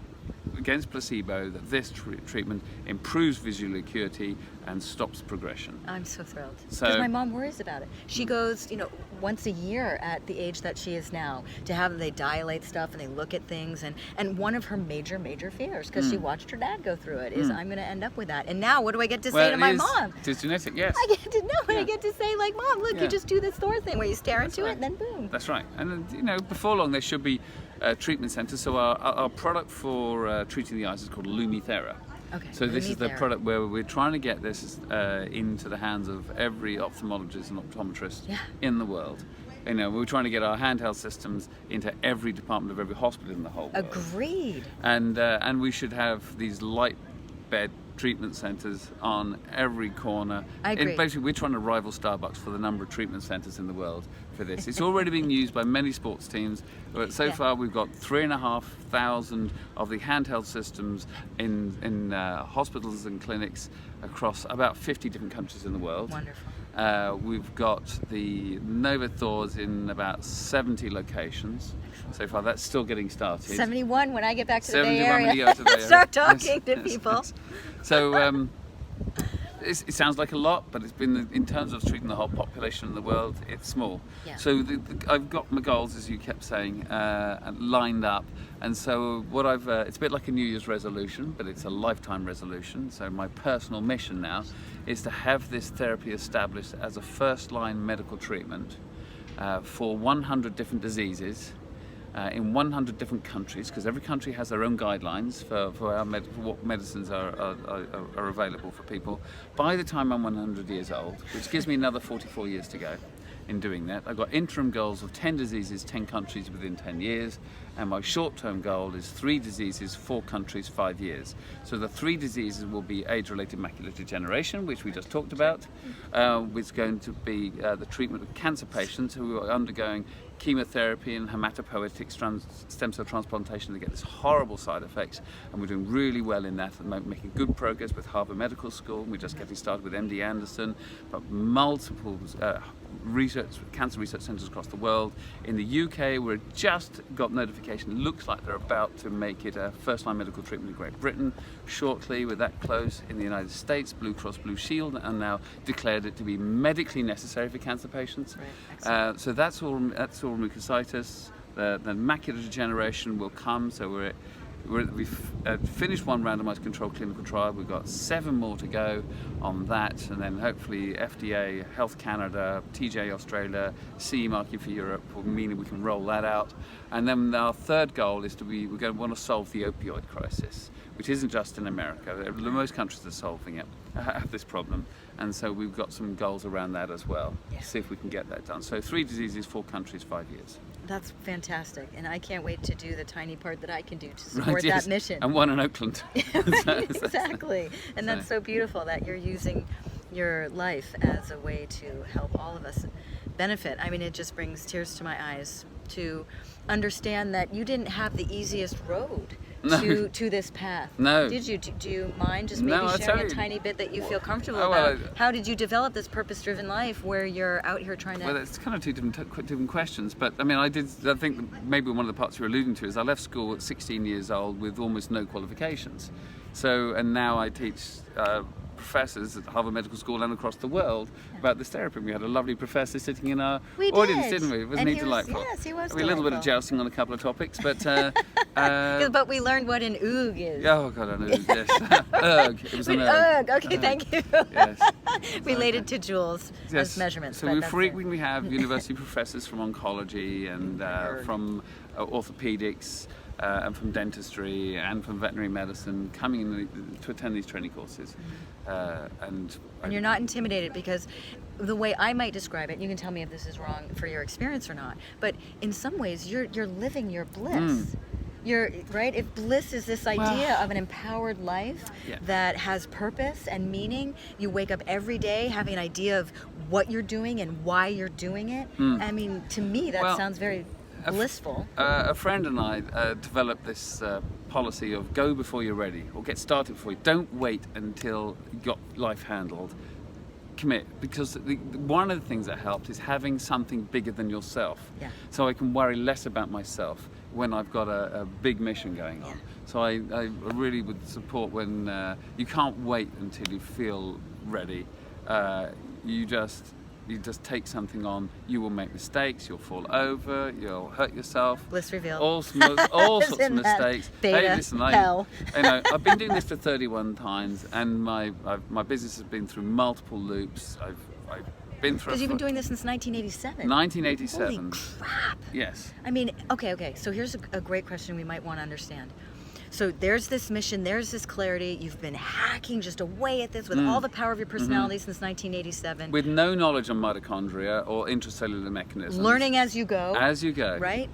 Speaker 2: against placebo that this treatment improves visual acuity and stops progression.
Speaker 1: I'm so thrilled.
Speaker 2: So-
Speaker 1: Because my mom worries about it. She goes, once a year at the age that she is now to have, they dilate stuff and they look at things. And one of her major fears, because she watched her dad go through it, is I'm going to end up with that. And now what do I get to say to my mom?
Speaker 2: It's genetic, yes.
Speaker 1: I get to know, and I get to say, like, Mom, look,
Speaker 2: Yeah.
Speaker 1: you just do this Thor thing where you stare into
Speaker 2: right.
Speaker 1: it and then boom.
Speaker 2: That's right. And before long there should be treatment centres. So our product for treating the eyes is called Lumithera.
Speaker 1: Okay.
Speaker 2: So this is the
Speaker 1: Lumithera.
Speaker 2: product where we're trying to get this into the hands of every ophthalmologist and optometrist in the world. We're trying to get our handheld systems into every department of every hospital in the whole world.
Speaker 1: Agreed.
Speaker 2: And we should have these light bed treatment centres on every corner.
Speaker 1: I agree.
Speaker 2: Basically, we're trying to rival Starbucks for the number of treatment centres in the world for this. It's already being used by many sports teams, but so far we've got 3,500 of the handheld systems in hospitals and clinics across about 50 different countries in the world.
Speaker 1: Wonderful.
Speaker 2: We've got the Nova Thors in about 70 locations. So far, that's still getting started.
Speaker 1: 71 when I get back to the Bay
Speaker 2: 71 when
Speaker 1: Area.
Speaker 2: you go to the Bay Area.
Speaker 1: Start talking to
Speaker 2: Yes,
Speaker 1: people.
Speaker 2: yes. So it sounds like a lot, but it's been, in terms of treating the whole population in the world, it's small.
Speaker 1: Yeah.
Speaker 2: So I've got my goals, as you kept saying, lined up. And so what it's a bit like a New Year's resolution, but it's a lifetime resolution. So my personal mission now is to have this therapy established as a first-line medical treatment for 100 different diseases in 100 different countries, because every country has their own guidelines for what medicines are available for people. By the time I'm 100 years old, which gives me another 44 years to go in doing that, I've got interim goals of 10 diseases, 10 countries within 10 years, and my short-term goal is 3 diseases, 4 countries, 5 years. So the 3 diseases will be age-related macular degeneration, which we just talked about, which is going to be the treatment of cancer patients who are undergoing chemotherapy and hematopoietic stem cell transplantation. They get this horrible side effects, and we're doing really well in that at the moment, making good progress with Harvard Medical School. We're just getting started with MD Anderson, but multiple cancer research centres across the world. In the UK, we've just got notification. It looks like they're about to make it a first-line medical treatment in Great Britain shortly. We're that close in the United States. Blue Cross Blue Shield and now declared it to be medically necessary for cancer patients.
Speaker 1: Right.
Speaker 2: So that's all mucositis. The macular degeneration will come. So we've finished one randomized controlled clinical trial. We've got 7 more to go on that, and then hopefully FDA, Health Canada, TJ Australia, CE marking for Europe will mean we can roll that out. And then our third goal is we're going to want to solve the opioid crisis. which isn't just in America. Most countries are solving it, have this problem, and so we've got some goals around that as well.
Speaker 1: Yeah.
Speaker 2: See if we can get that done. So 3 diseases, 4 countries, 5 years.
Speaker 1: That's fantastic, and I can't wait to do the tiny part that I can do to support
Speaker 2: Right, yes.
Speaker 1: that mission.
Speaker 2: And 1 in Oakland.
Speaker 1: Exactly, and that's so beautiful that you're using your life as a way to help all of us benefit. I mean, it just brings tears to my eyes to understand that you didn't have the easiest road to this path.
Speaker 2: No.
Speaker 1: Did you? Do you mind just maybe sharing a tiny bit that you feel comfortable about? How did you develop this purpose-driven life where you're out here trying to...
Speaker 2: Well, it's kind of two different questions, but I mean, I think maybe one of the parts you're alluding to is I left school at 16 years old with almost no qualifications. So, and now I teach professors at Harvard Medical School and across the world about this therapy. We had a lovely professor sitting in our audience, didn't we? Wasn't he delightful?
Speaker 1: Yes, he was
Speaker 2: A little bit of jousting on a couple of topics, but...
Speaker 1: but we learned what an oog is.
Speaker 2: Oh, God, an oog, yes. Erg, it was an erg.
Speaker 1: Okay, thank you.
Speaker 2: Yes.
Speaker 1: Related to joules as measurements.
Speaker 2: So we frequently have university professors from oncology and from orthopedics, and from dentistry and from veterinary medicine coming in to attend these training courses. And
Speaker 1: you're not intimidated, because the way I might describe it, you can tell me if this is wrong for your experience or not, but in some ways you're living your bliss. You're right. If bliss is this idea of an empowered life that has purpose and meaning, you wake up every day having an idea of what you're doing and why you're doing it. I mean, to me that sounds very blissful.
Speaker 2: A friend and I developed this policy of go before you're ready, or get started before you. Don't wait until you got life handled. Commit, because one of the things that helped is having something bigger than yourself. So I can worry less about myself when I've got a big mission going on. So I really would support when you can't wait until you feel ready. You just take something on. You will make mistakes, you'll fall over, you'll hurt yourself.
Speaker 1: Bliss Revealed.
Speaker 2: All sorts of mistakes.
Speaker 1: Hey, listen,
Speaker 2: I've been doing this for 31 times, and my business has been through multiple loops. I've been through...
Speaker 1: Because you've been doing this since 1987.
Speaker 2: 1987.
Speaker 1: Holy crap.
Speaker 2: Yes.
Speaker 1: I mean, okay. So here's a great question we might want to understand. So there's this mission, there's this clarity. You've been hacking just away at this with all the power of your personality since 1987.
Speaker 2: With no knowledge on mitochondria or intracellular mechanisms.
Speaker 1: Learning as you go.
Speaker 2: As you go.
Speaker 1: Right?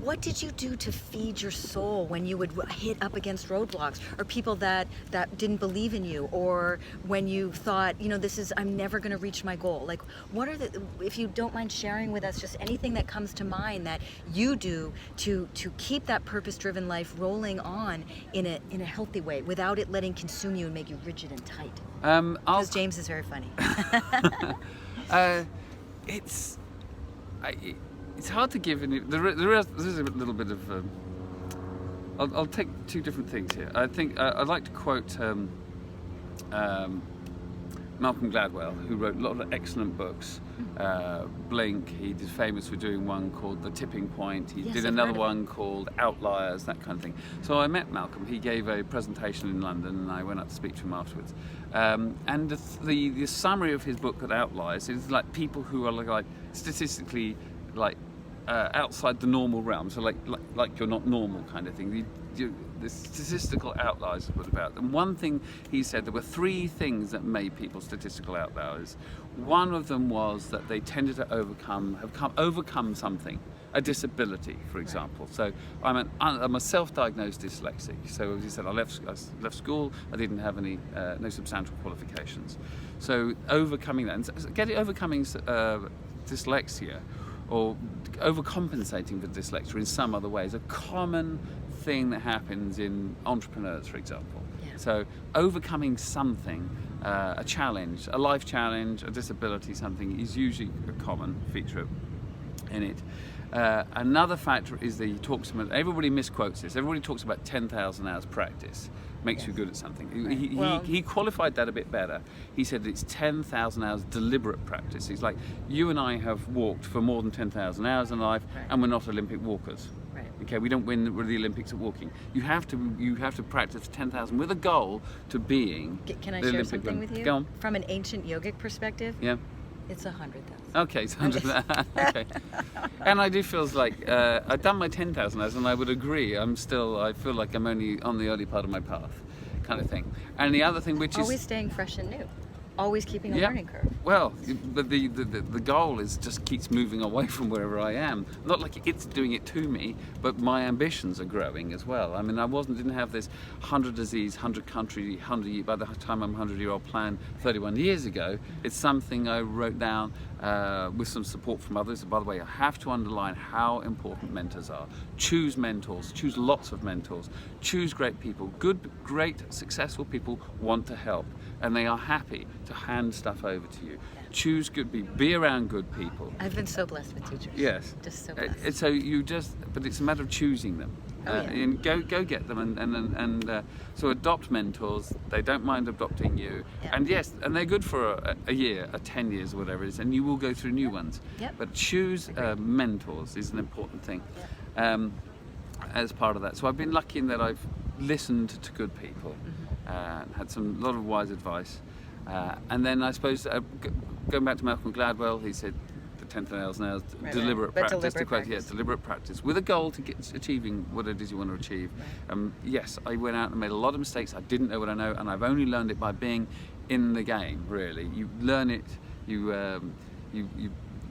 Speaker 1: What did you do to feed your soul when you would hit up against roadblocks, or people that didn't believe in you, or when you thought, I'm never going to reach my goal? Like, what are if you don't mind sharing with us just anything that comes to mind that you do to keep that purpose-driven life rolling on in a healthy way without it letting consume you and make you rigid and tight? Because James is very funny.
Speaker 2: It's hard to give any. There's a little bit of. I'll take two different things here. I think I'd like to quote Malcolm Gladwell, who wrote a lot of excellent books. Blink. He is famous for doing one called The Tipping Point. He did another one called Outliers, that kind of thing. So I met Malcolm. He gave a presentation in London, and I went up to speak to him afterwards. And the summary of his book at Outliers is like people who are like statistically outside the normal realm, so like you're not normal kind of thing. The statistical outliers is what it's about. And one thing he said, there were 3 things that made people statistical outliers. One of them was that they tended to overcome something, a disability, for example. So I'm a self-diagnosed dyslexic. So as you said, I left school. I didn't have any no substantial qualifications. So overcoming that, and overcoming dyslexia, or overcompensating for dyslexia in some other ways, a common thing that happens in entrepreneurs, for example. So overcoming something, a challenge, a life challenge, a disability, something, is usually a common feature in it. Another factor is that he talks about, everybody misquotes this, everybody talks about 10,000 hours practice makes you good at something. He qualified that a bit better. He said it's 10,000 hours deliberate practice. He's like, you and I have walked for more than 10,000 hours in life, and we're not Olympic walkers. Okay, we don't win the Olympics at walking. You have to practice 10,000 with a goal to being.
Speaker 1: Can I
Speaker 2: the
Speaker 1: share
Speaker 2: Olympic
Speaker 1: something with you?
Speaker 2: Go on.
Speaker 1: From an ancient yogic perspective?
Speaker 2: Yeah.
Speaker 1: It's 100,000.
Speaker 2: Okay, it's 100. Okay. And I do feels like I've done my 10,000 hours, and I would agree. I feel like I'm only on the early part of my path, kind of thing. And the other thing, which is
Speaker 1: always staying fresh and new, always keeping a learning curve.
Speaker 2: Well, but the goal is just keeps moving away from wherever I am. Not like it's doing it to me, but my ambitions are growing as well. I mean, didn't have this 100 disease, 100 country, 100 by the time I'm 100-year-old plan 31 years ago. It's something I wrote down with some support from others. And by the way, I have to underline how important mentors are. Choose mentors. Choose lots of mentors. Choose great people. Good, great, successful people want to help, and they are happy to hand stuff over to you. Choose good people. Be around good people.
Speaker 1: I've been so blessed with teachers.
Speaker 2: Yes.
Speaker 1: Just so blessed.
Speaker 2: So but it's a matter of choosing them. And go get them and so adopt mentors. They don't mind adopting you.
Speaker 1: Yeah.
Speaker 2: And yes, and they're good for a year, 10 years, or whatever it is, and you will go through new ones.
Speaker 1: Yep.
Speaker 2: But choose mentors is an important thing. As part of that. So I've been lucky in that I've listened to good people, had a lot of wise advice. And then I suppose, going back to Malcolm Gladwell, he said, the 10,000 hours, deliberate practice. Deliberate practice with a goal to achieving what it is you want to achieve. Yes, I went out and made a lot of mistakes. I didn't know what I know, and I've only learned it by being in the game, really. You learn it, you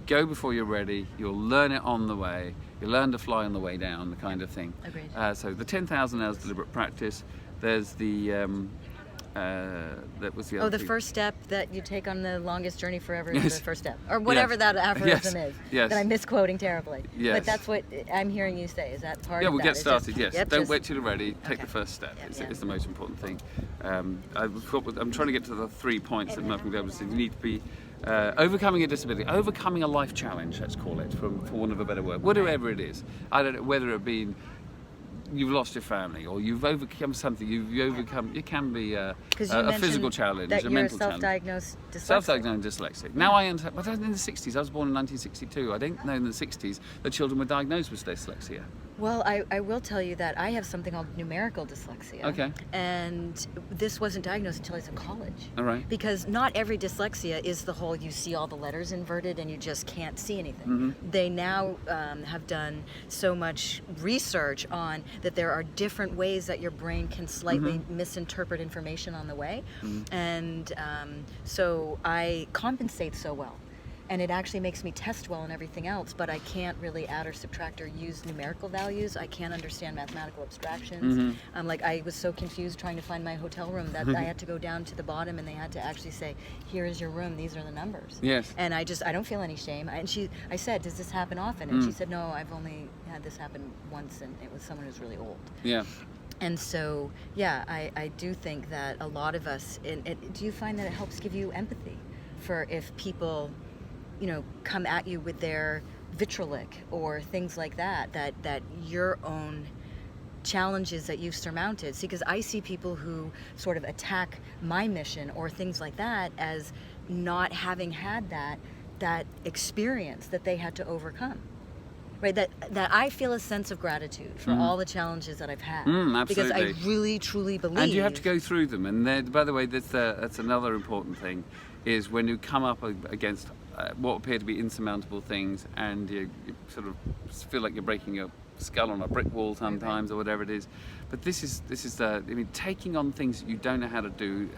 Speaker 2: go before you're ready, you'll learn it on the way, you'll learn to fly on the way down, the kind of thing.
Speaker 1: Agreed.
Speaker 2: So the 10,000 hours deliberate practice, there's the that was the other
Speaker 1: the
Speaker 2: thing.
Speaker 1: first step that you take on the longest journey forever is the first step, or whatever that aphorism is.
Speaker 2: Yes.
Speaker 1: That I'm misquoting terribly.
Speaker 2: Yes.
Speaker 1: But that's what I'm hearing you say. Is that part of that?
Speaker 2: Yeah, we'll get started. Yes.
Speaker 1: Yep,
Speaker 2: Don't wait till you're ready. Take
Speaker 1: Okay.
Speaker 2: the first step.
Speaker 1: Yeah.
Speaker 2: It's the most important thing. I'm trying to get to the 3 points that Malcolm Gladwell said. You need to be overcoming a disability, overcoming a life challenge. Let's call it, for want of a better word. Whatever it is, I don't know whether it be you've lost your family or you've overcome something. It can be a physical challenge,
Speaker 1: that
Speaker 2: a mental
Speaker 1: you're self-diagnosed
Speaker 2: challenge.
Speaker 1: dyslexic.
Speaker 2: Self-diagnosed dyslexic. Now I understand. But in the 60s, I was born in 1962. I didn't know in the 60s that children were diagnosed with dyslexia.
Speaker 1: Well, I will tell you that I have something called numerical dyslexia.
Speaker 2: Okay.
Speaker 1: And this wasn't diagnosed until I was in college.
Speaker 2: All right.
Speaker 1: Because not every dyslexia is the whole you see all the letters inverted and you just can't see anything. They now have done so much research on that there are different ways that your brain can slightly misinterpret information on the way. And so I compensate so well. And it actually makes me test well and everything else, but I can't really add or subtract or use numerical values. I can't understand mathematical abstractions. Like I was so confused trying to find my hotel room that I had to go down to the bottom and they had to actually say, here is your room, these are the numbers.
Speaker 2: Yes.
Speaker 1: And I don't feel any shame. I said, does this happen often? And she said, no, I've only had this happen once, and it was someone who's really old.
Speaker 2: Yeah.
Speaker 1: And so, yeah, I do think that a lot of us, do you find that it helps give you empathy for if people, come at you with their vitriolic or things like that your own challenges that you've surmounted? See, because I see people who sort of attack my mission or things like that as not having had that experience that they had to overcome. Right, that I feel a sense of gratitude for all the challenges that I've had, because I really truly believe.
Speaker 2: And you have to go through them. And by the way, that's another important thing, is when you come up against what appear to be insurmountable things, and you sort of feel like you're breaking your skull on a brick wall sometimes, or whatever it is. But this is taking on things that you don't know how to do.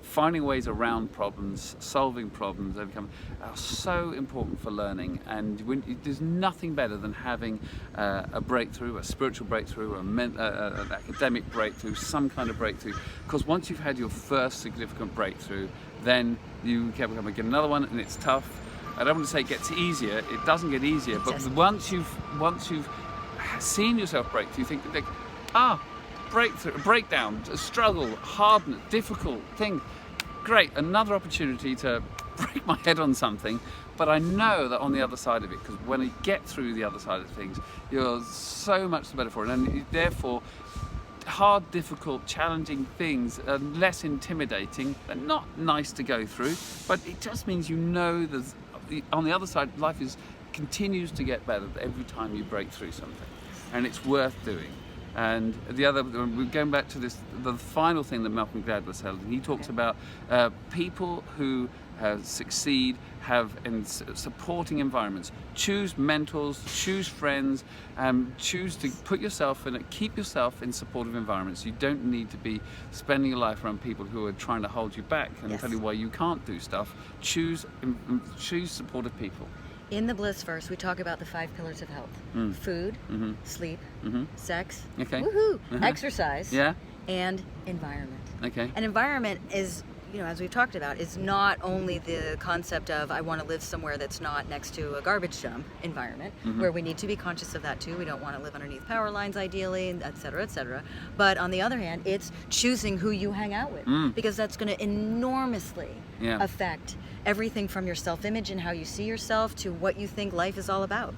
Speaker 2: Finding ways around problems, solving problems, overcoming, are so important for learning. And there's nothing better than having a breakthrough, a spiritual breakthrough, an academic breakthrough, some kind of breakthrough. Because once you've had your first significant breakthrough, then you can get another one, and it's tough. I don't want to say it gets easier. It doesn't get easier. But once you've seen yourself break through, you think, breakthrough, breakdown, struggle, hardness, difficult thing. Great, another opportunity to break my head on something, but I know that on the other side of it, because when you get through the other side of things, you're so much the better for it, and therefore hard, difficult, challenging things are less intimidating. They're not nice to go through, but it just means that on the other side, life continues to get better every time you break through something, and it's worth doing. And we're going back to the final thing that Malcolm Gladwell said, and he talks about people who succeed, have supporting environments. Choose mentors, choose friends, choose to put yourself in it, keep yourself in supportive environments. You don't need to be spending your life around people who are trying to hold you back and
Speaker 1: Yes.
Speaker 2: tell you why you can't do stuff. Choose supportive people.
Speaker 1: In the Blissverse, we talk about the 5 pillars of health: food, sleep, sex,
Speaker 2: Okay.
Speaker 1: woohoo, exercise,
Speaker 2: Yeah.
Speaker 1: and environment.
Speaker 2: Okay.
Speaker 1: An environment is, as we've talked about, is not only the concept of I want to live somewhere that's not next to a garbage dump environment, where we need to be conscious of that too. We don't want to live underneath power lines ideally, et cetera, et cetera. But on the other hand, it's choosing who you hang out with, because that's going to enormously affect everything from your self-image and how you see yourself to what you think life is all about.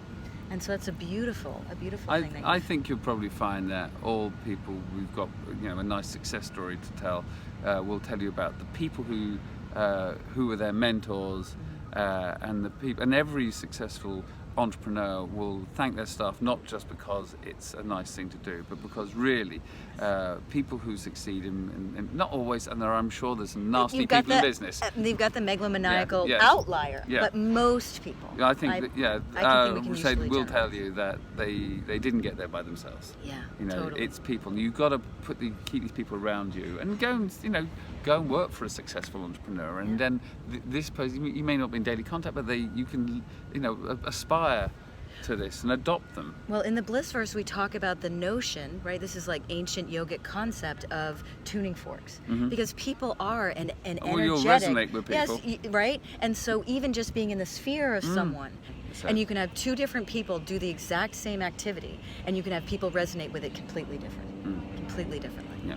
Speaker 1: And so that's a beautiful thing.
Speaker 2: I think you'll probably find that all people who've got a nice success story to tell will tell you about the people who were their mentors, and the people, and every successful entrepreneur will thank their staff, not just because it's a nice thing to do, but because really people who succeed in not always, and I'm sure there's some nasty people in business.
Speaker 1: You've got the megalomaniacal
Speaker 2: yes.
Speaker 1: outlier,
Speaker 2: Yeah.
Speaker 1: but most people.
Speaker 2: I think that
Speaker 1: I think we can usually
Speaker 2: will tell
Speaker 1: generalize.
Speaker 2: you that they didn't get there by themselves.
Speaker 1: Yeah,
Speaker 2: Totally. It's people. You've got to keep these people around you, and go and work for a successful entrepreneur. And then this person, you may not be in daily contact, but you can aspire to this and adopt them.
Speaker 1: Well, in the Blissverse, we talk about the notion, right? This is like ancient yogic concept of tuning forks, because people are an energetic.
Speaker 2: You'll resonate with people.
Speaker 1: Yes, right. And so even just being in the sphere of someone,
Speaker 2: So-
Speaker 1: and you can have 2 different people do the exact same activity, and you can have people resonate with it completely differently.
Speaker 2: Yeah.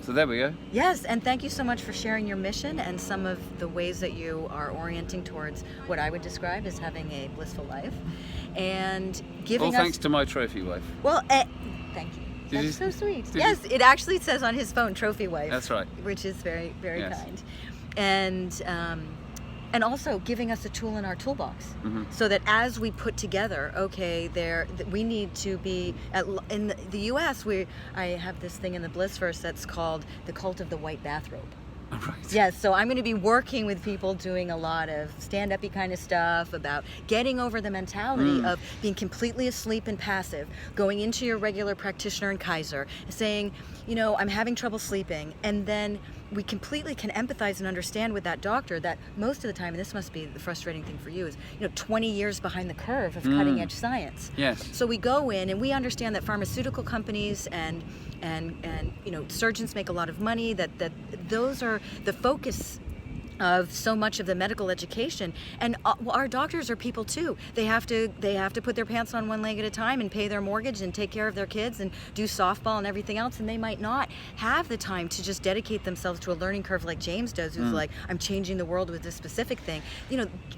Speaker 2: So there we go.
Speaker 1: Yes, and thank you so much for sharing your mission and some of the ways that you are orienting towards what I would describe as having a blissful life, and giving
Speaker 2: All
Speaker 1: us.
Speaker 2: thanks to my trophy wife.
Speaker 1: Well, thank you.
Speaker 2: Did
Speaker 1: That's
Speaker 2: you-
Speaker 1: so sweet.
Speaker 2: did
Speaker 1: Yes, it actually says on his phone, "Trophy wife."
Speaker 2: That's right.
Speaker 1: Which is very, very
Speaker 2: Yes.
Speaker 1: kind. And also giving us a tool in our toolbox, so that as we put together, we need to be in the U.S. I have this thing in the Blissverse that's called the cult of the white bathrobe.
Speaker 2: Right.
Speaker 1: Yes, so I'm going to be working with people doing a lot of stand-up-y kind of stuff about getting over the mentality of being completely asleep and passive, going into your regular practitioner in Kaiser, saying, I'm having trouble sleeping, and then we completely can empathize and understand with that doctor that most of the time, and this must be the frustrating thing for you, is 20 years behind the curve of cutting-edge science.
Speaker 2: Yes.
Speaker 1: So we go in and we understand that pharmaceutical companies and surgeons make a lot of money, that those are the focus of so much of the medical education, and our doctors are people too. They have to put their pants on one leg at a time and pay their mortgage and take care of their kids and do softball and everything else, and they might not have the time to just dedicate themselves to a learning curve like James does, who's like, I'm changing the world with this specific thing.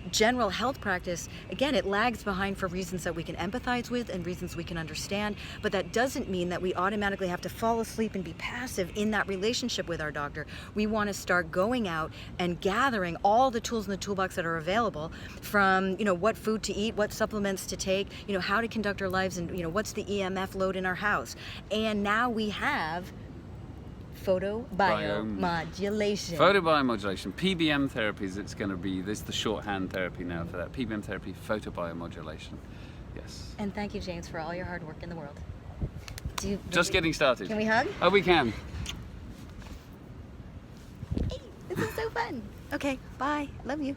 Speaker 1: General health practice, again, it lags behind for reasons that we can empathize with and reasons we can understand, but that doesn't mean that we automatically have to fall asleep and be passive in that relationship with our doctor. We want to start going out and gathering all the tools in the toolbox that are available, from what food to eat, what supplements to take, how to conduct our lives, and what's the EMF load in our house. And now we have photobiomodulation.
Speaker 2: Photobiomodulation, PBM therapy is it's going to be. This is the shorthand therapy now for that. PBM therapy, photobiomodulation. Yes.
Speaker 1: And thank you, James, for all your hard work in the world.
Speaker 2: Just getting started.
Speaker 1: Can we hug?
Speaker 2: Oh, we can.
Speaker 1: Hey, this is so fun. Okay, bye. Love you.